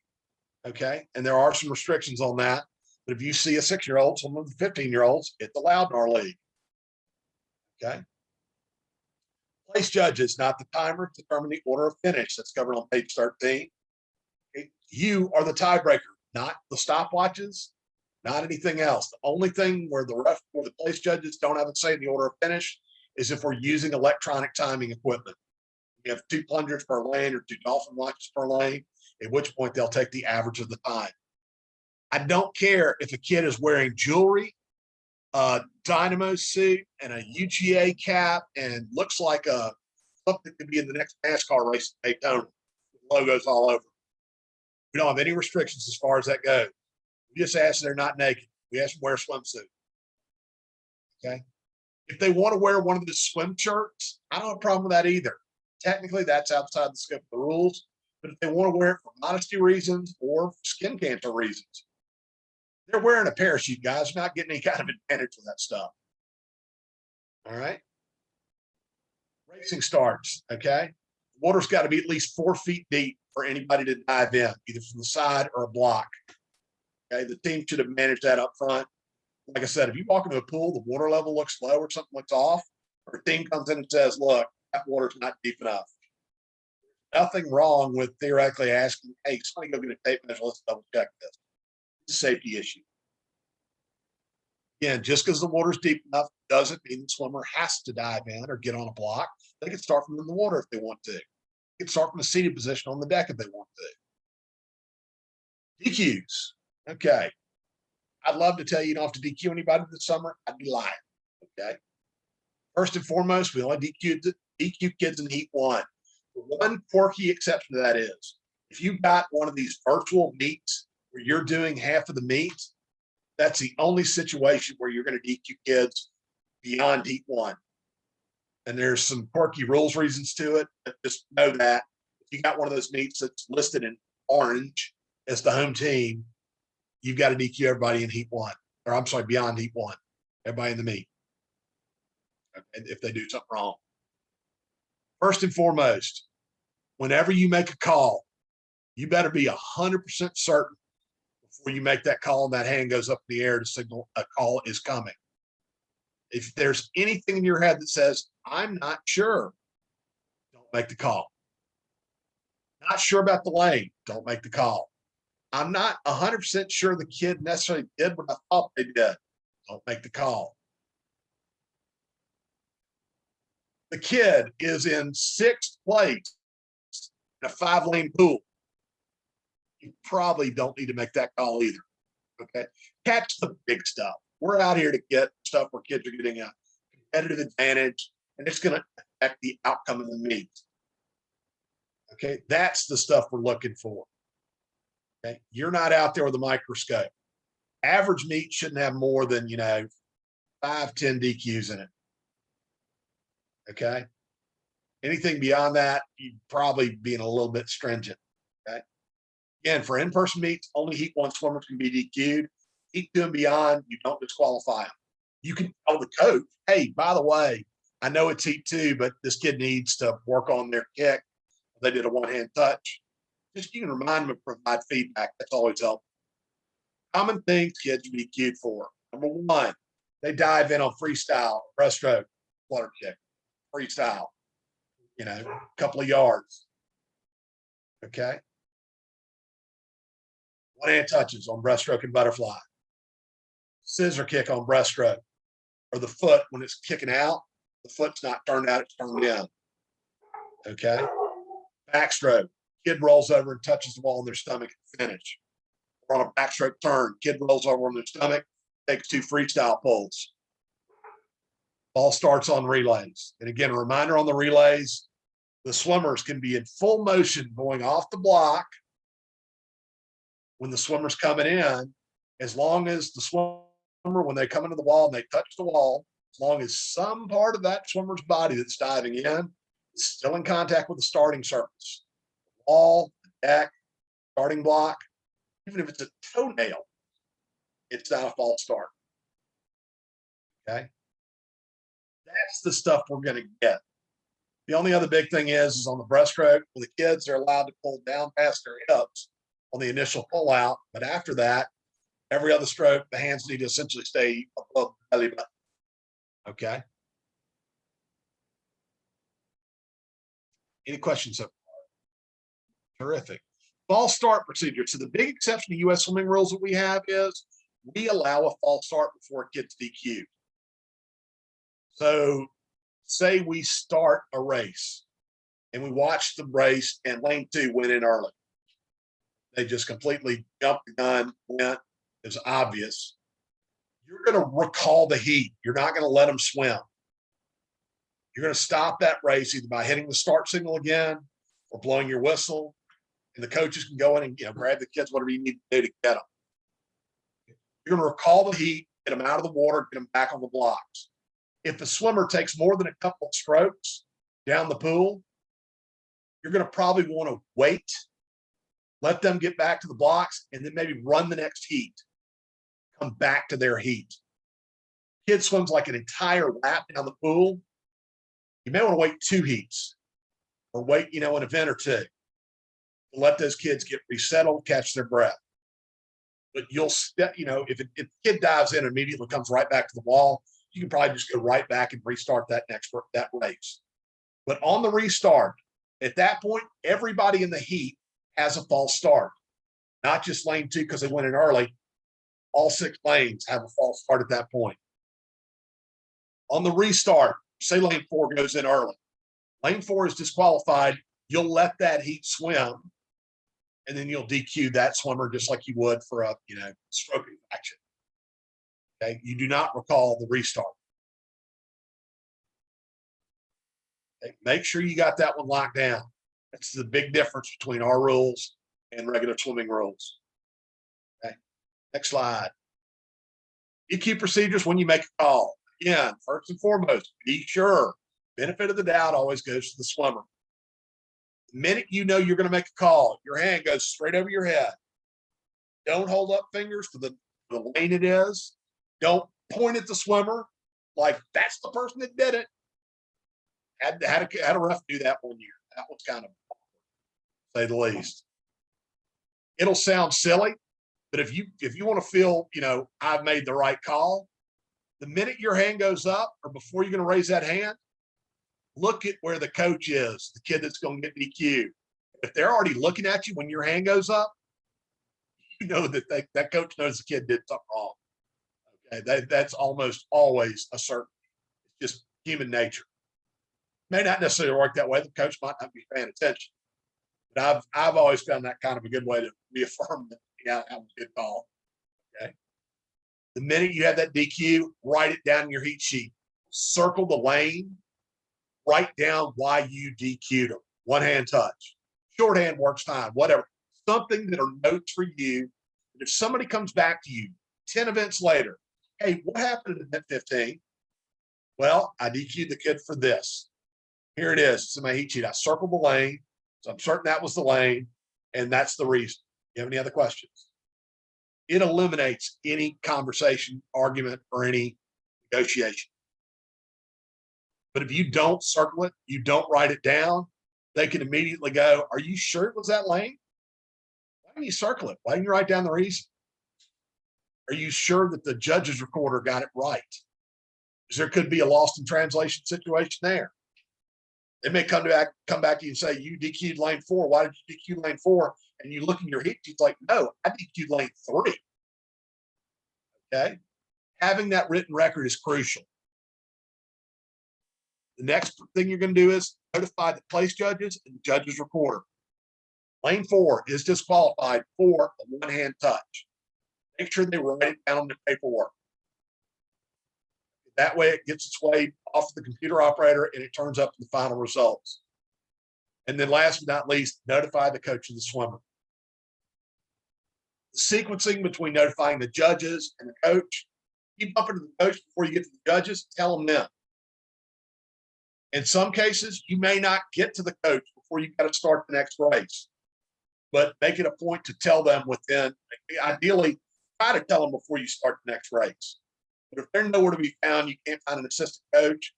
Okay. And there are some restrictions on that. But if you see a 6-year-old, some of the 15-year-olds, it's allowed in our league. Okay. Place judges, not the timer, determine the order of finish. That's covered on page 13. Okay. You are the tiebreaker, not the stopwatches, not anything else. The only thing where the place judges don't have a say in the order of finish is if we're using electronic timing equipment. We have 2 plungers per lane or 2 dolphin watches per lane, at which point they'll take the average of the time. I don't care if a kid is wearing jewelry, a dynamo suit, and a UGA cap, and looks like something that could be in the next NASCAR race at Daytona, with logos all over. We don't have any restrictions as far as that goes. We just ask they're not naked. We ask them to wear a swimsuit. Okay. If they want to wear one of the swim shirts, I don't have a problem with that either. Technically, that's outside the scope of the rules. But if they want to wear it for modesty reasons or skin cancer reasons, they're wearing a parachute, guys. They're not getting any kind of advantage with that stuff. All right. Racing starts. Okay. The water's got to be at least 4 feet deep for anybody to dive in, either from the side or a block. Okay. The team should have managed that up front. Like I said, if you walk into a pool, the water level looks low or something looks off, or a team comes in and says, look, that water's not deep enough. Nothing wrong with theoretically asking, hey, somebody go get a tape measure, let's double check this. It's a safety issue. Again, just because the water's deep enough doesn't mean the swimmer has to dive in or get on a block. They can start from in the water if they want to. They can start from a seated position on the deck if they want to. DQs. Okay. I'd love to tell you don't have to DQ anybody this summer. I'd be lying. Okay. First and foremost, we only DQ kids in Heat 1. The one quirky exception to that is if you got one of these virtual meets where you're doing half of the meet, that's the only situation where you're going to DQ kids beyond Heat 1. And there's some quirky rules reasons to it, but just know that if you got one of those meets that's listed in orange as the home team, you've got to DQ everybody in Heat 1, or I'm sorry, beyond Heat 1, everybody in the meet, if they do something wrong. First and foremost, whenever you make a call, you better be 100% certain before you make that call and that hand goes up in the air to signal a call is coming. If there's anything in your head that says, I'm not sure, don't make the call. Not sure about the lane, don't make the call. I'm not 100% sure the kid necessarily did what I thought they did, don't make the call. The kid is in 6th place in a 5-lane pool. You probably don't need to make that call either. Okay. Catch the big stuff. We're out here to get stuff where kids are getting a competitive advantage, and it's going to affect the outcome of the meet. Okay. That's the stuff we're looking for. Okay. You're not out there with a microscope. Average meet shouldn't have more than, 5, 10 DQs in it. Okay. Anything beyond that, you'd probably being a little bit stringent. Okay. Again, for in-person meets, only Heat 1 swimmers can be DQ'd. Heat 2 and beyond, you don't disqualify them. You can tell the coach, hey, by the way, I know it's Heat 2, but this kid needs to work on their kick. They did a one-hand touch. Just you can remind them and provide feedback. That's always helpful. Common things kids are DQ'd for. Number 1, they dive in on freestyle, breaststroke, flutter kick, freestyle, a couple of yards. Okay. One-hand touches on breaststroke and butterfly. Scissor kick on breaststroke, or the foot when it's kicking out, the foot's not turned out, it's turned in. Okay. Backstroke, kid rolls over and touches the wall on their stomach and finish. Or on a backstroke turn, kid rolls over on their stomach, takes 2 freestyle pulls. Ball starts on relays. And again, a reminder on the relays, the swimmers can be in full motion going off the block when the swimmer's coming in, as long as the swimmer, when they come into the wall and they touch the wall, as long as some part of that swimmer's body that's diving in is still in contact with the starting surface, the wall, the deck, starting block, even if it's a toenail, it's not a false start. Okay. That's the stuff we're going to get. The only other big thing is on the breaststroke, when the kids are allowed to pull down past their hips on the initial pull out, but after that, every other stroke, the hands need to essentially stay above the belly button. Okay. Any questions so far? Terrific. False start procedure. So the big exception to U.S. swimming rules that we have is we allow a false start before it gets DQ'd. So say we start a race and we watch the race and lane 2 went in early. They just completely jumped the gun, went. It's obvious. You're going to recall the heat. You're not going to let them swim. You're going to stop that race either by hitting the start signal again or blowing your whistle, and the coaches can go in and grab the kids, whatever you need to do to get them. You're going to recall the heat, get them out of the water, get them back on the blocks. If the swimmer takes more than a couple of strokes down the pool, you're going to probably want to wait, let them get back to the blocks, and then maybe run the next heat, come back to their heat. Kid swims like an entire lap down the pool. You may want to wait 2 heats or wait, an event or 2 to let those kids get resettled, catch their breath. But you'll step, if the kid dives in and immediately comes right back to the wall, you can probably just go right back and restart that race. But on the restart, at that point, everybody in the heat has a false start, not just lane 2 because they went in early. All 6 lanes have a false start at that point. On the restart, say lane 4 goes in early. Lane 4 is disqualified. You'll let that heat swim, and then you'll DQ that swimmer just like you would for a stroking action. Okay, you do not recall the restart. Okay, make sure you got that one locked down. That's the big difference between our rules and regular swimming rules. Okay, next slide. DQ procedures when you make a call. Again, first and foremost, be sure. Benefit of the doubt always goes to the swimmer. The minute you know you're going to make a call, your hand goes straight over your head. Don't hold up fingers to the lane it is. Don't point at the swimmer like that's the person that did it. Had a ref do that one year. That was kind of awkward, to say the least. It'll sound silly, but if you want to feel, I've made the right call, the minute your hand goes up or before you're going to raise that hand, look at where the coach is, the kid that's going to get DQ. If they're already looking at you when your hand goes up, you know that coach knows the kid did something wrong. Okay, that's almost always a certain. It's just human nature. May not necessarily work that way. The coach might not be paying attention, but I've always found that kind of a good way to reaffirm that that was a good call. Okay. The minute you have that DQ, write it down in your heat sheet. Circle the lane. Write down why you DQ'd them. One hand touch. Shorthand works fine. Whatever. Something that are notes for you. If somebody comes back to you 10 events later, hey, what happened at event 15? Well, I DQ'd the kid for this. Here it is. It's in my heat sheet. I circled the lane. So I'm certain that was the lane. And that's the reason. You have any other questions? It eliminates any conversation, argument, or any negotiation. But if you don't circle it, you don't write it down, they can immediately go, are you sure it was that lane? Why didn't you circle it? Why didn't you write down the reason? Are you sure that the judge's recorder got it right? Because there could be a lost in translation situation there. They may come back to you and say, you DQ'd lane 4. Why did you DQ lane 4? And you look in your heat sheet like, no, I DQ'd lane 3. Okay. Having that written record is crucial. The next thing you're going to do is notify the place judges and the judge's recorder. Lane 4 is disqualified for a one-hand touch. Make sure they write it down on the paperwork. That way it gets its way off the computer operator and it turns up in the final results. And then last but not least, notify the coach of the swimmer. The sequencing between notifying the judges and the coach, you bump into the coach before you get to the judges, tell them then. In some cases, you may not get to the coach before you got to start the next race, but make it a point to tell them within, ideally, try to tell them before you start the next race. But if they're nowhere to be found, you can't find an assistant coach,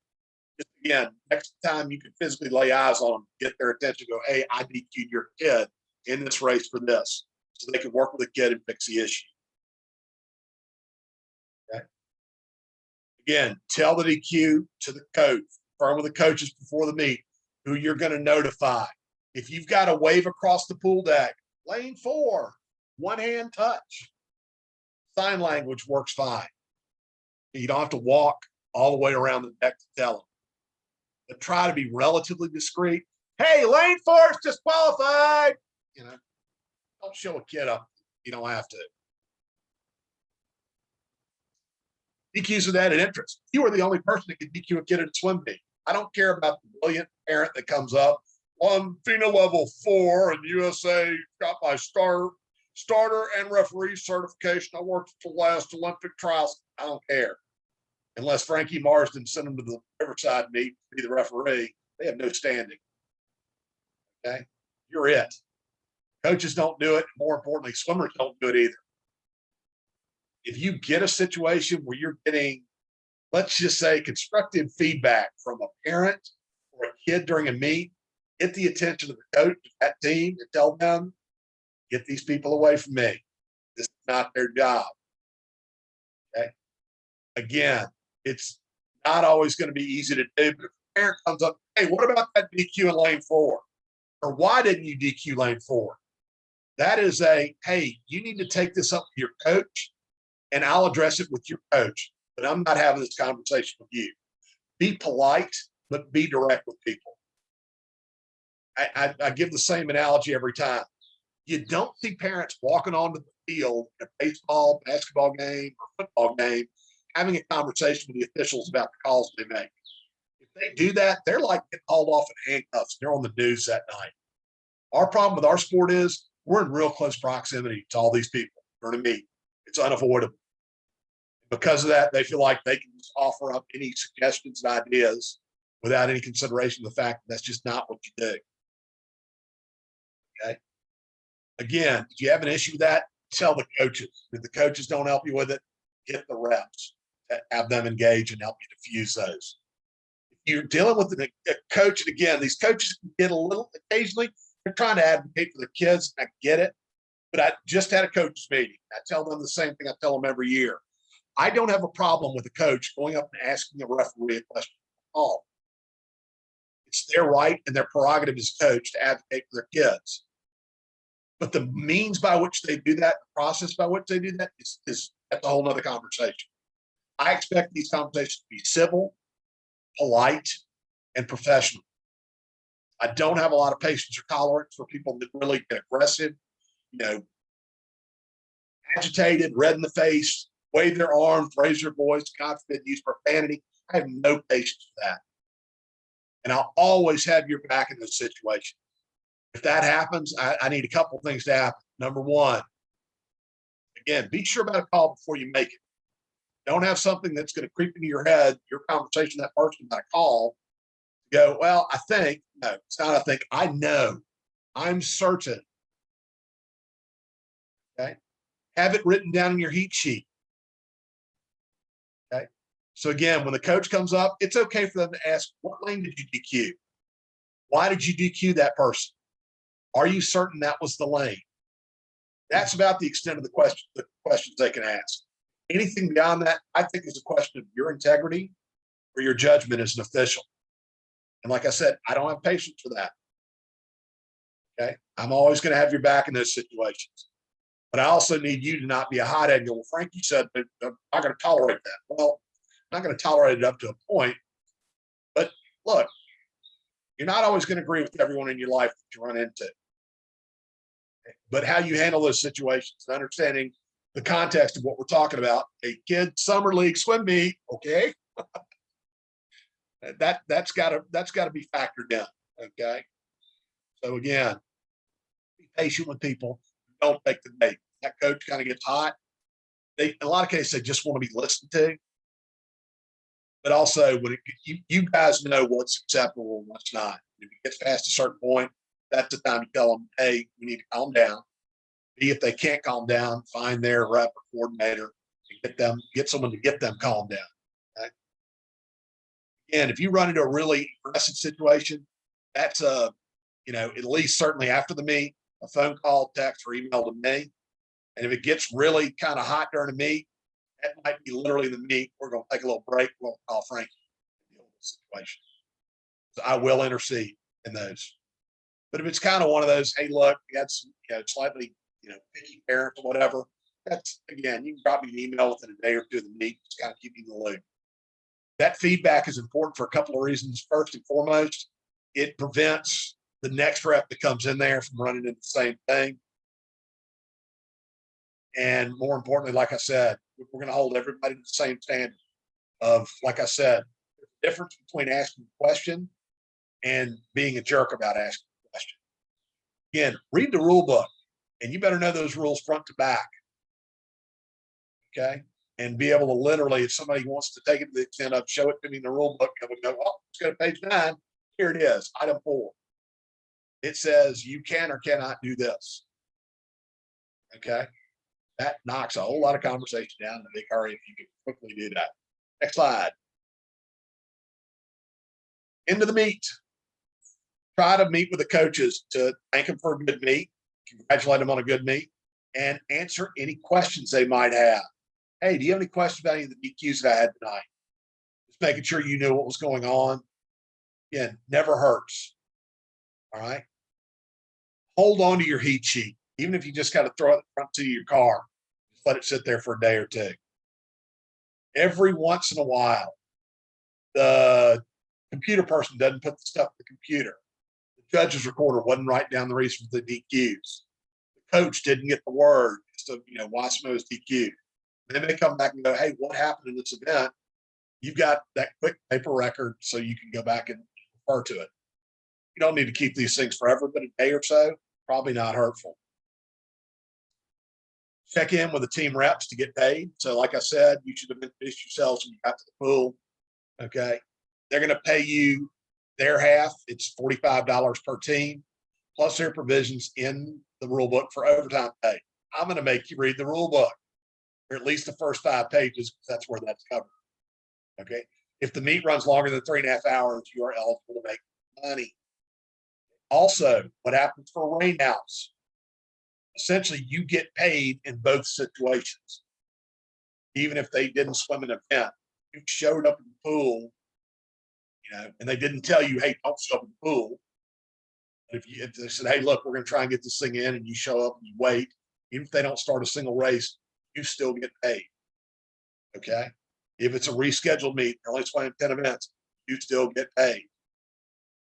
just again, next time you can physically lay eyes on them, get their attention, go, hey, I DQ'd your kid in this race for this. So they can work with the kid and fix the issue. Okay. Again, tell the DQ to the coach, confirm with the coaches before the meet who you're going to notify. If you've got a wave across the pool deck, lane 4, one hand touch. Sign language works fine. You don't have to walk all the way around the deck to tell them. but try to be relatively discreet. Hey, lane four is disqualified. You know, don't show a kid up. You don't have to. DQs with added interest. You are the only person that can DQ a kid at a swim meet. I don't care about the brilliant parent that comes up on FINA level 4 and USA got my starter and referee certification. I worked at the last Olympic trials. I don't care. Unless Frankie Marsden sent them to the Riverside meet to be the referee, they have no standing. Okay, you're it. Coaches don't do it. More importantly, swimmers don't do it either. If you get a situation where you're getting, let's just say, constructive feedback from a parent or a kid during a meet, get the attention of the coach of that team and tell them, get these people away from me. This is not their job. Okay. Again, it's not always going to be easy to do, but if a parent comes up, hey, what about that DQ in lane 4? Or why didn't you DQ lane 4? That is a, hey, you need to take this up with your coach and I'll address it with your coach, but I'm not having this conversation with you. Be polite, but be direct with people. I give the same analogy every time. You don't see parents walking onto the field in a baseball, basketball game, or football game, having a conversation with the officials about the calls they make. If they do that, they're like getting hauled off in handcuffs. They're on the news that night. Our problem with our sport is we're in real close proximity to all these people during a meet. It's unavoidable. Because of that, they feel like they can just offer up any suggestions and ideas without any consideration of the fact that that's just not what you do. Okay. Again, if you have an issue with that, tell the coaches. If the coaches don't help you with it, get the reps, have them engage and help you diffuse those. If you're dealing with a coach, and again, these coaches can get a little occasionally, they're trying to advocate for the kids. I get it, but I just had a coaches meeting. I tell them the same thing I tell them every year. I don't have a problem with a coach going up and asking a referee a question. Oh, it's their right and their prerogative as coach to advocate for their kids. But the means by which they do that, the process by which they do that is that's a whole nother conversation. I expect these conversations to be civil, polite, and professional. I don't have a lot of patience or tolerance for people that really get aggressive, agitated, red in the face, wave their arms, raise their voice, God forbid, use profanity. I have no patience for that. And I'll always have your back in those situations. If that happens, I need a couple of things to happen. Number one, again, be sure about a call before you make it. Don't have something that's going to creep into your head, your conversation, that person about a call. Go, well, I think, no, it's not I think, I know, I'm certain. Okay. Have it written down in your heat sheet. Okay. So again, when the coach comes up, it's okay for them to ask, what lane did you DQ? Why did you DQ that person? Are you certain that was the lane? That's about the extent of the questions they can ask. Anything beyond that, I think is a question of your integrity or your judgment as an official. And like I said, I don't have patience for that. Okay. I'm always going to have your back in those situations. But I also need you to not be a hothead and go, well, Frankie said that I'm not going to tolerate that. Well, I'm not going to tolerate it up to a point. But look, you're not always going to agree with everyone in your life that you run into. But how you handle those situations and understanding the context of what we're talking about, a kid summer league swim meet, okay? that's got to be factored in, okay? So again, be patient with people. Don't take the bait. That coach kind of gets hot. In a lot of cases, they just want to be listened to. But also, when you guys know what's acceptable and what's not. If it gets past a certain point, that's the time you tell them, hey, we need to calm down. B, if they can't calm down, find their rep or coordinator and get someone to get them calmed down. Okay? And if you run into a really aggressive situation, that's at least certainly after the meet, a phone call, text, or email to me. And if it gets really kind of hot during the meet, that might be literally the meet. We're going to take a little break. We'll call Frankie and deal with the situation. So I will intercede in those. But if it's kind of one of those, hey, look, we had some slightly picky parents or whatever, that's, again, you can drop me an email within a day or two of the meet. Just kind of keep me in the loop. That feedback is important for a couple of reasons. First and foremost, it prevents the next rep that comes in there from running into the same thing. And more importantly, like I said, we're going to hold everybody to the same standard of, like I said, the difference between asking a question and being a jerk about asking a question. Again, read the rule book, and you better know those rules front to back. Okay. And be able to literally, if somebody wants to take it to the extent of show it to me in the rule book, I would go, oh, let's go to page 9. Here it is, item 4. It says you can or cannot do this. Okay. That knocks a whole lot of conversation down in a big hurry if you can quickly do that. Next slide. Into the meet. Try to meet with the coaches to thank them for a good meet, congratulate them on a good meet, and answer any questions they might have. Hey, do you have any questions about any of the DQs that I had tonight? Just making sure you knew what was going on. Again, never hurts. All right. Hold on to your heat sheet, even if you just got to throw it in the front seat of your car. Just let it sit there for a day or two. Every once in a while, the computer person doesn't put the stuff in the computer. The judge's recorder wasn't writing down the reason for the DQs. The coach didn't get the word as to why somebody was DQ'd. They may come back and go, hey, what happened in this event? You've got that quick paper record so you can go back and refer to it. You don't need to keep these things forever, but a day or so, probably not hurtful. Check in with the team reps to get paid. So like I said, you should have introduced yourselves when you got to the pool. Okay. They're going to pay you their half. It's $45 per team, plus their provisions in the rule book for overtime pay. I'm going to make you read the rule book, or at least the first 5 pages, because that's where that's covered. Okay. If the meet runs longer than 3.5 hours, you are eligible to make money. Also, what happens for rainouts? Essentially, you get paid in both situations. Even if they didn't swim an event, you showed up in the pool, and they didn't tell you, hey, don't show up in the pool. But if they said, hey, look, we're going to try and get this thing in, and you show up and you wait, even if they don't start a single race, you still get paid. Okay. If it's a rescheduled meet, you're only swimming 10 events, you still get paid.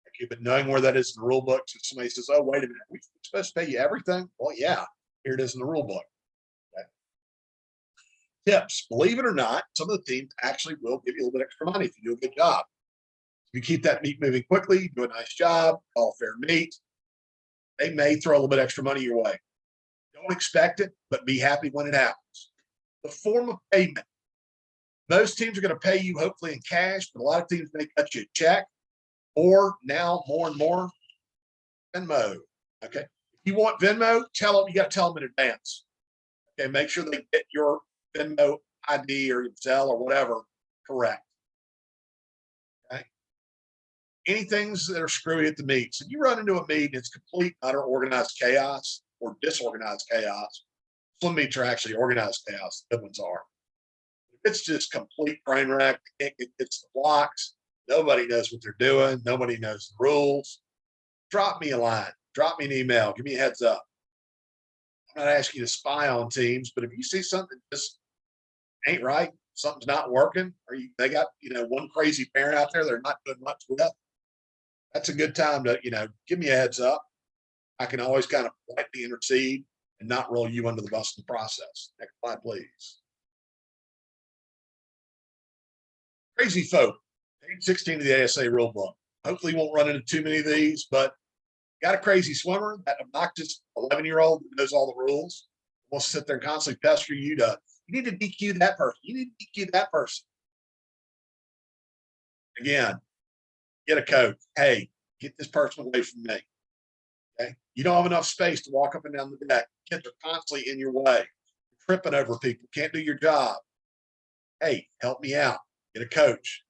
Okay, but knowing where that is in the rule book, so somebody says, oh, wait a minute, we're supposed to pay you everything? Well, yeah, here it is in the rule book. Okay. Tips, believe it or not, some of the teams actually will give you a little bit extra money if you do a good job. If you keep that meet moving quickly, do a nice job, all fair meet, they may throw a little bit extra money your way. Don't expect it, but be happy when it happens. The form of payment. Most teams are going to pay you hopefully in cash, but a lot of teams may cut you a check, or now more and more Venmo. Okay. If you want Venmo, you got to tell them in advance. Okay. Make sure they get your Venmo ID or Zelle or whatever correct. Okay. Anything that are screwy at the meets. If you run into a meet and it's complete, utter organized chaos or disorganized chaos, some meets are actually organized chaos. The good ones are. It's just complete train wreck. It's the blocks. Nobody knows what they're doing. Nobody knows the rules. Drop me a line. Drop me an email. Give me a heads up. I'm not asking you to spy on teams, but if you see something just ain't right, something's not working, or they got one crazy parent out there they're not doing much with, that's a good time to give me a heads up. I can always kind of politely intercede and not roll you under the bus in the process. Next slide, please. Crazy folk, page 16 of the ASA rule book. Hopefully, you won't run into too many of these, but got a crazy swimmer, that obnoxious 11-year-old that knows all the rules, will sit there and constantly pester you you need to DQ that person. You need to DQ that person. Again, get a coach. Hey, get this person away from me. Okay. You don't have enough space to walk up and down the deck. Kids are constantly in your way. You're tripping over people. Can't do your job. Hey, help me out. Get a coach.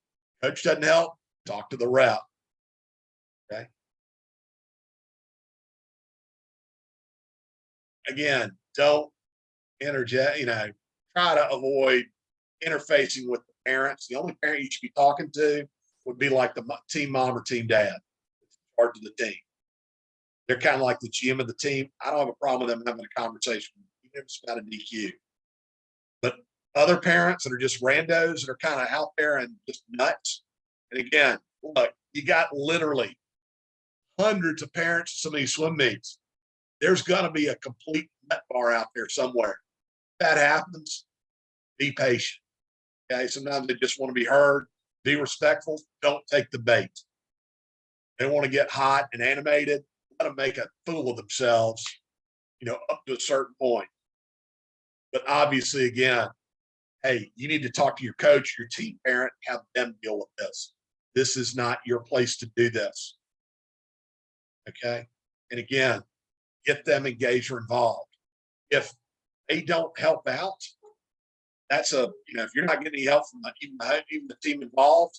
Coach doesn't help. Talk to the rep. Okay. Again, don't interject, try to avoid interfacing with the parents. The only parent you should be talking to would be like the team mom or team dad, part of the team. They're kind of like the GM of the team. I don't have a problem with them having a conversation, even if it's about a DQ. But Other parents that are just randos that are kind of out there and just nuts. And again, look, you got literally hundreds of parents at some of these swim meets. There's going to be a complete nut bar out there somewhere. If that happens, be patient. Okay. Sometimes they just want to be heard. Be respectful. Don't take the bait. They want to get hot and animated. Let them make a fool of themselves, up to a certain point. But obviously, again, hey, you need to talk to your coach, your team parent, have them deal with this. This is not your place to do this. Okay. And again, get them engaged or involved. If they don't help out, that's if you're not getting any help from even the team involved,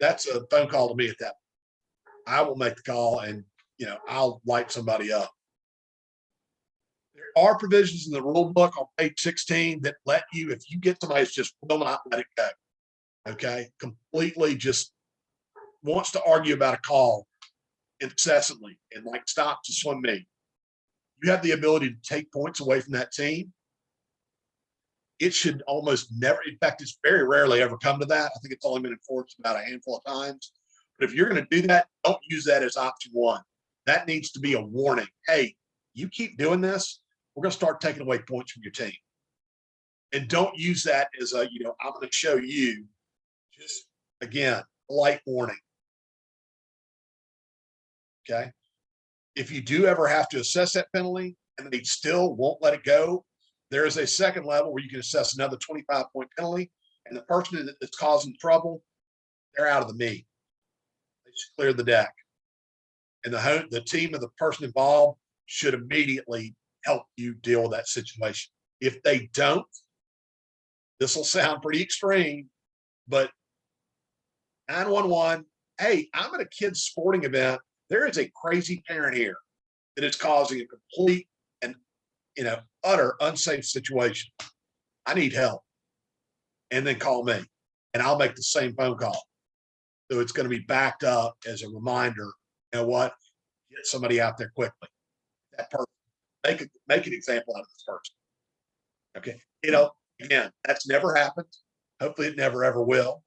that's a phone call to me at that point. I will make the call and, I'll light somebody up. There are provisions in the rule book on page 16 that let you, if you get somebody that's just will not let it go, okay, completely just wants to argue about a call incessantly and like stop to swim meet, you have the ability to take points away from that team. It should almost never, in fact, it's very rarely ever come to that. I think it's only been enforced about a handful of times. But if you're going to do that, don't use that as option one. That needs to be a warning. Hey, you keep doing this, we're going to start taking away points from your team. And don't use that as a, I'm going to show you. Just, again, light warning. Okay. If you do ever have to assess that penalty and they still won't let it go, there is a second level where you can assess another 25-point penalty. And the person that's causing trouble, they're out of the meet. They just cleared the deck. And the team of the person involved should immediately help you deal with that situation. If they don't, this will sound pretty extreme, but 911, hey, I'm at a kid's sporting event. There is a crazy parent here that is causing a complete and, utter unsafe situation. I need help. And then call me and I'll make the same phone call. So it's going to be backed up as a reminder. You know what? Get somebody out there quickly. That person, make an example out of this person. Okay. Again, that's never happened. Hopefully it never, ever will,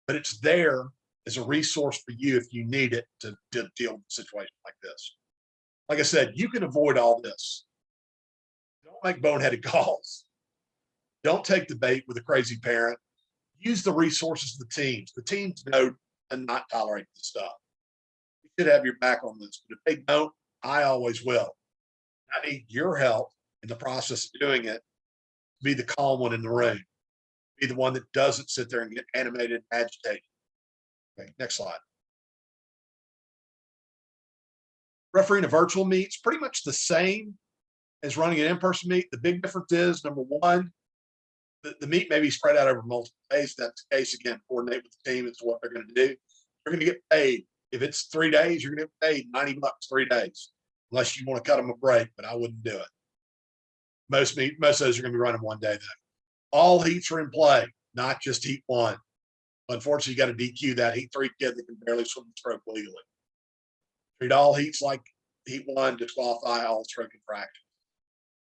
but it's there as a resource for you if you need it to deal with a situation like this. Like I said, you can avoid all this. Don't make boneheaded calls. Don't take the bait with a crazy parent. Use the resources of the teams. The teams know and not tolerate this stuff. You should have your back on this, but if they don't, I always will. I need your help in the process of doing it. Be the calm one in the room. Be the one that doesn't sit there and get animated and agitated. Okay, next slide. Refereeing a virtual meet is pretty much the same as running an in-person meet. The big difference is, number one, the meet may be spread out over multiple days. That's the case, again, coordinate with the team as to what they're going to do. You're going to get paid. If it's 3 days, you're going to get paid $90 3 days, unless you want to cut them a break, but I wouldn't do it. Most of those are going to be running 1 day, though. All heats are in play, not just heat one. Unfortunately, you got to DQ that heat 3 kid that can barely swim the stroke legally. Treat all heats like heat 1, disqualify all stroke infractions.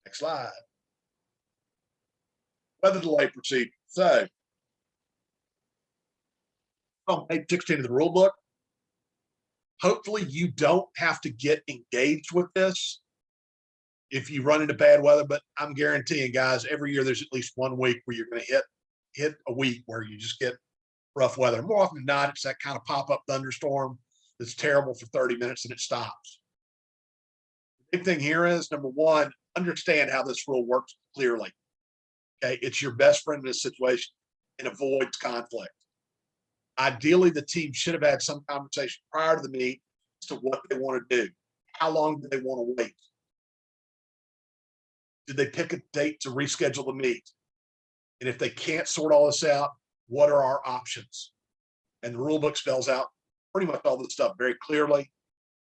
Next slide. Weather delay procedure. So, on page 16 of the rule book, hopefully you don't have to get engaged with this if you run into bad weather, but I'm guaranteeing, guys, every year there's at least 1 week where you're going to hit a week where you just get rough weather. More often than not, it's that kind of pop-up thunderstorm that's terrible for 30 minutes and it stops. The big thing here is, number one, understand how this rule works clearly. Okay, it's your best friend in this situation and avoids conflict. Ideally, the team should have had some conversation prior to the meet as to what they want to do. How long do they want to wait? Did they pick a date to reschedule the meet? And if they can't sort all this out, what are our options? And the rule book spells out pretty much all this stuff very clearly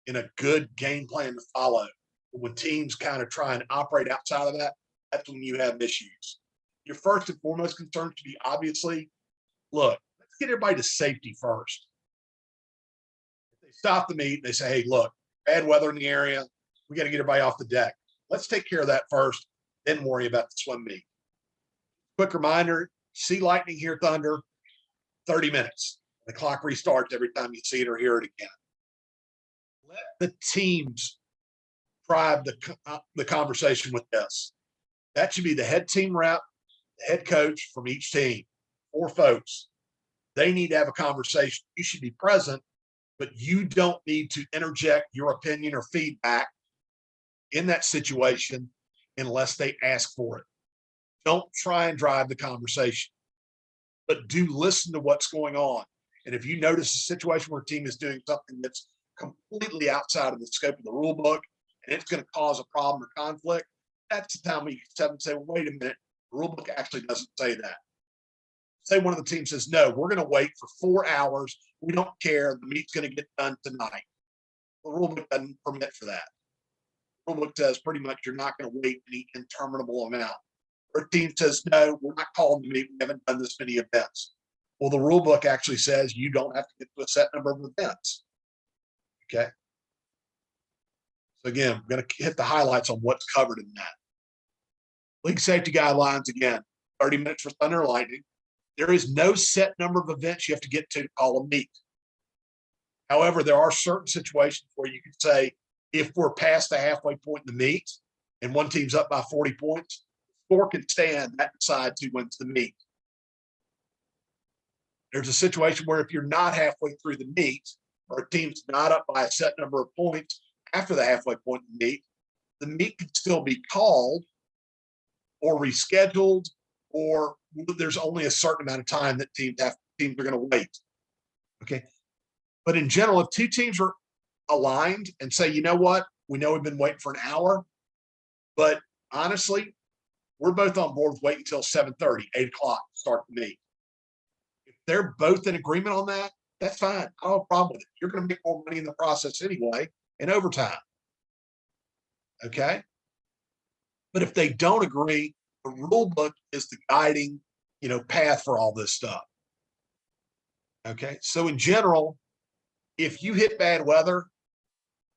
in a good game plan to follow. When teams kind of try and operate outside of that, that's when you have issues. Your first and foremost concern should be, obviously, look, let's get everybody to safety first. If they stop the meet, they say, hey, look, bad weather in the area, we got to get everybody off the deck. Let's take care of that first, then worry about the swim meet. quick reminder, see lightning, hear thunder, 30 minutes. The clock restarts every time you see it or hear it again. Let the teams drive the conversation with this. That should be the head team rep, the head coach from each team, 4 folks. They need to have a conversation. You should be present, but you don't need to interject your opinion or feedback in that situation unless they ask for it. Don't try and drive the conversation, but do listen to what's going on. And if you notice a situation where a team is doing something that's completely outside of the scope of the rule book and it's going to cause a problem or conflict, that's the time when you can step and say, well, wait a minute, the rule book actually doesn't say that. Say one of the teams says, no, we're going to wait for 4 hours. We don't care. The meet's going to get done tonight. The rule book doesn't permit for that. The rule book says pretty much you're not going to wait any interminable amount. Or a team says, no, we're not calling the meet. We haven't done this many events. Well, the rule book actually says you don't have to get to a set number of events. Okay. So again, I'm going to hit the highlights on what's covered in that. League safety guidelines, again, 30 minutes for thunder and lightning. There is no set number of events you have to get to call a meet. However, there are certain situations where you can say, if we're past the halfway point in the meet and one team's up by 40 points, 4 can stand, that decides who wins the meet. There's a situation where if you're not halfway through the meet or a team's not up by a set number of points after the halfway point in the meet can still be called or rescheduled, or there's only a certain amount of time that teams are going to wait. Okay. But in general, if 2 teams are aligned and say, you know what, we know we've been waiting for an hour, but honestly, we're both on board with waiting until 7:30, 8 o'clock to start the meet. If they're both in agreement on that, that's fine. I don't have a problem with it. You're going to make more money in the process anyway in overtime. Okay. But if they don't agree, the rule book is the guiding, path for all this stuff. Okay. So in general, if you hit bad weather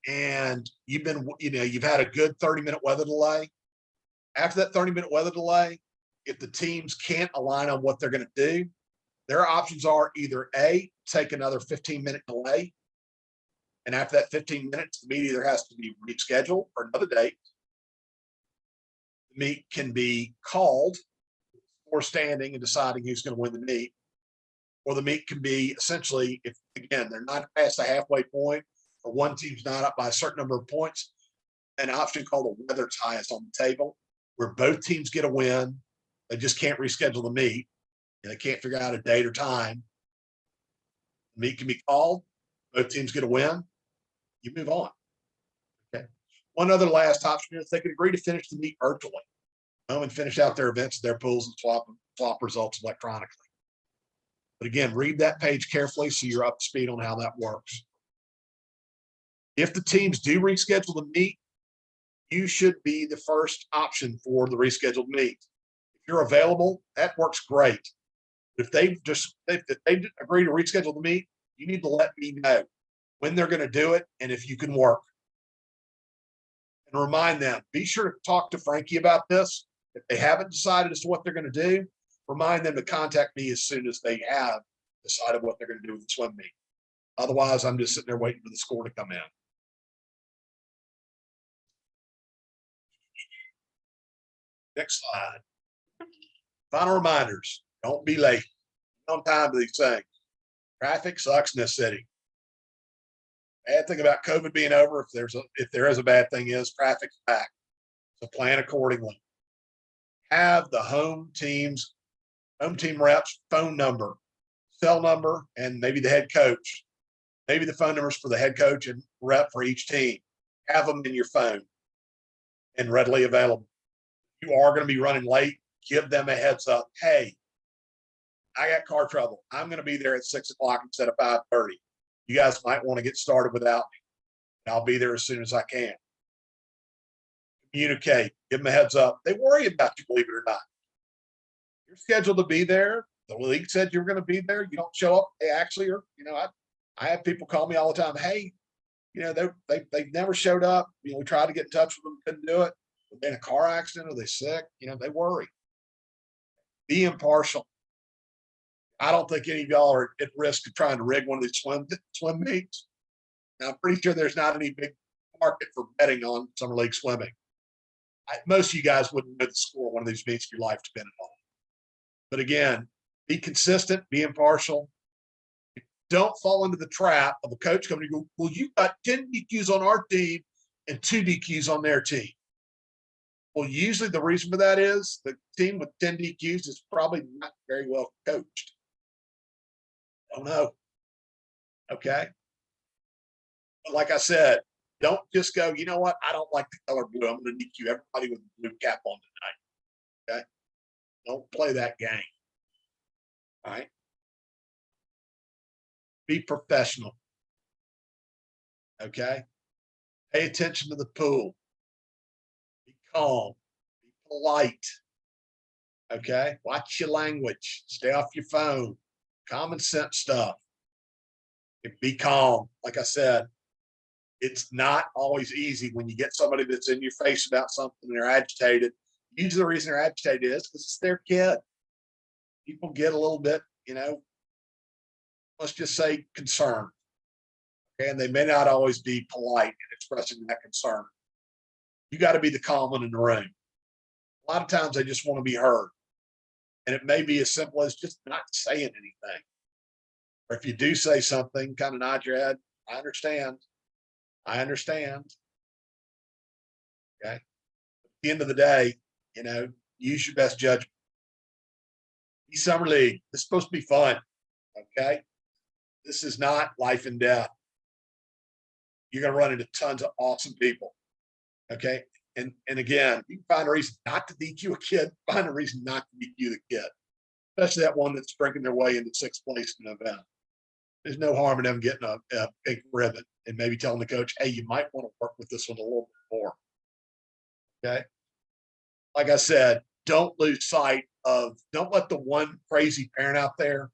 and you've had a good 30-minute weather delay, after that 30-minute weather delay, if the teams can't align on what they're going to do, their options are either A, take another 15-minute delay. And after that 15 minutes, the meet either has to be rescheduled for another date. The meet can be called or standing and deciding who's going to win the meet. Or the meet can be essentially, if again, they're not past the halfway point or one team's not up by a certain number of points, an option called a weather tie is on the table where both teams get a win. They just can't reschedule the meet and they can't figure out a date or time. The meet can be called, both teams get a win, you move on. Okay. One other last option is they could agree to finish the meet virtually, and finish out their events, their pools, and swap results electronically. But again, read that page carefully so you're up to speed on how that works. If the teams do reschedule the meet, you should be the first option for the rescheduled meet. If you're available, that works great. If they agree to reschedule the meet, you need to let me know when they're going to do it and if you can work. And remind them, be sure to talk to Frankie about this. If they haven't decided as to what they're going to do, remind them to contact me as soon as they have decided what they're going to do with the swim meet. Otherwise, I'm just sitting there waiting for the score to come in. Next slide. Final reminders. Don't be late. On time to these things. Traffic sucks in this city. Bad thing about COVID being over, if there is a bad thing, is traffic's back. So plan accordingly. Have the home team reps phone number, cell number, and maybe the head coach. Maybe the phone numbers for the head coach and rep for each team. Have them in your phone and readily available. If you are going to be running late, give them a heads up. Hey, I got car trouble. I'm going to be there at 6 o'clock instead of 5:30. You guys might want to get started without me. I'll be there as soon as I can. Communicate. Give them a heads up. They worry about you, believe it or not. You're scheduled to be there. The league said you're going to be there. You don't show up. They actually are. I have people call me all the time. Hey, they've never showed up. We tried to get in touch with them, couldn't do it. They're in a car accident. Are they sick? They worry. Be impartial. I don't think any of y'all are at risk of trying to rig one of these swim meets. Now, I'm pretty sure there's not any big market for betting on summer league swimming. Most of you guys wouldn't know the score of one of these meets if your life depended on it. But again, be consistent, be impartial. Don't fall into the trap of a coach coming to go, well, you got 10 DQs on our team and 2 DQs on their team. Well, usually the reason for that is the team with 10 DQs is probably not very well coached. Don't know. Okay. But like I said, don't just go, you know what? I don't like the color blue. I'm going to DQ everybody with a blue cap on tonight. Okay. Don't play that game. All right. Be professional. Okay. Pay attention to the pool. Be calm. Be polite. Okay. Watch your language. Stay off your phone. Common sense stuff. Be calm. Like I said, it's not always easy when you get somebody that's in your face about something and they're agitated. Usually the reason they're agitated is because it's their kid. People get a little bit, let's just say concerned. Okay? And they may not always be polite in expressing that concern. You got to be the calm one in the room. A lot of times they just want to be heard. And it may be as simple as just not saying anything. Or if you do say something, kind of nod your head. I understand. I understand. Okay. At the end of the day, use your best judgment. Be summer league. This is supposed to be fun. Okay. This is not life and death. You're going to run into tons of awesome people. Okay. And again, you can find a reason not to DQ a kid, find a reason not to DQ the kid, especially that one that's drinking their way into 6th place in an event. There's no harm in them getting a pink ribbon and maybe telling the coach, hey, you might want to work with this one a little bit more. Okay. Like I said, don't lose sight of, don't let the one crazy parent out there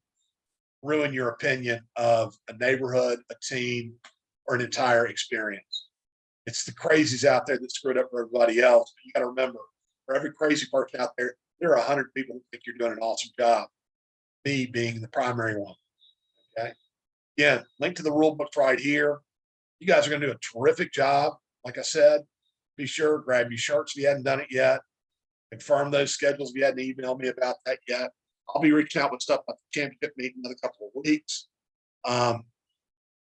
ruin your opinion of a neighborhood, a team, or an entire experience. It's the crazies out there that screwed up for everybody else. But you got to remember, for every crazy person out there, there are 100 people who think you're doing an awesome job. Me being the primary one. Okay. Again, link to the rule books right here. You guys are going to do a terrific job. Like I said, be sure, grab your shirts if you hadn't done it yet. Confirm those schedules if you hadn't emailed me about that yet. I'll be reaching out with stuff about the championship meeting in another couple of weeks.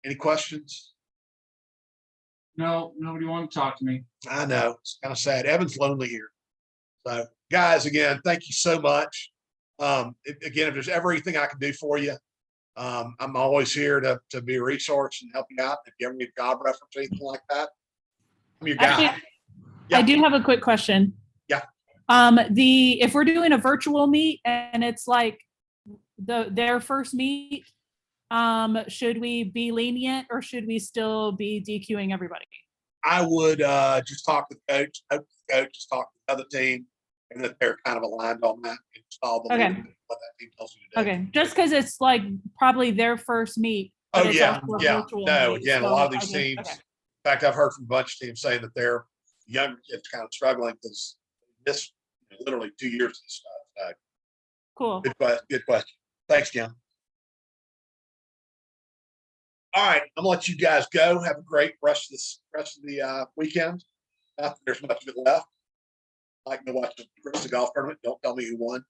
Any questions? No, nobody wanted to talk to me. I know. It's kind of sad. Evan's lonely here. So, guys, again, thank you so much. If there's ever anything I can do for you, I'm always here to be a resource and help you out. If you ever need a job reference or anything like that, I'm your guy. Actually, yeah. I do have a quick question. Yeah. If we're doing a virtual meet and it's like their first meet, should we be lenient or should we still be DQing everybody? I would just talk to the coach, just talk to the other team, and that they're kind of aligned on that. Okay. What that team tells you to do. Okay. Just because it's like probably their first meet. Oh, yeah. Yeah. No, meet, again, so, a lot of these teams, in fact, I've heard from a bunch of teams saying that their younger kids kind of struggling because this literally 2 years of this stuff. Cool. Good question. Thanks, Jim. All right, I'm gonna let you guys go. Have a great rest of the weekend. Not that there's much of it left. I can go watch the golf tournament. Don't tell me who won.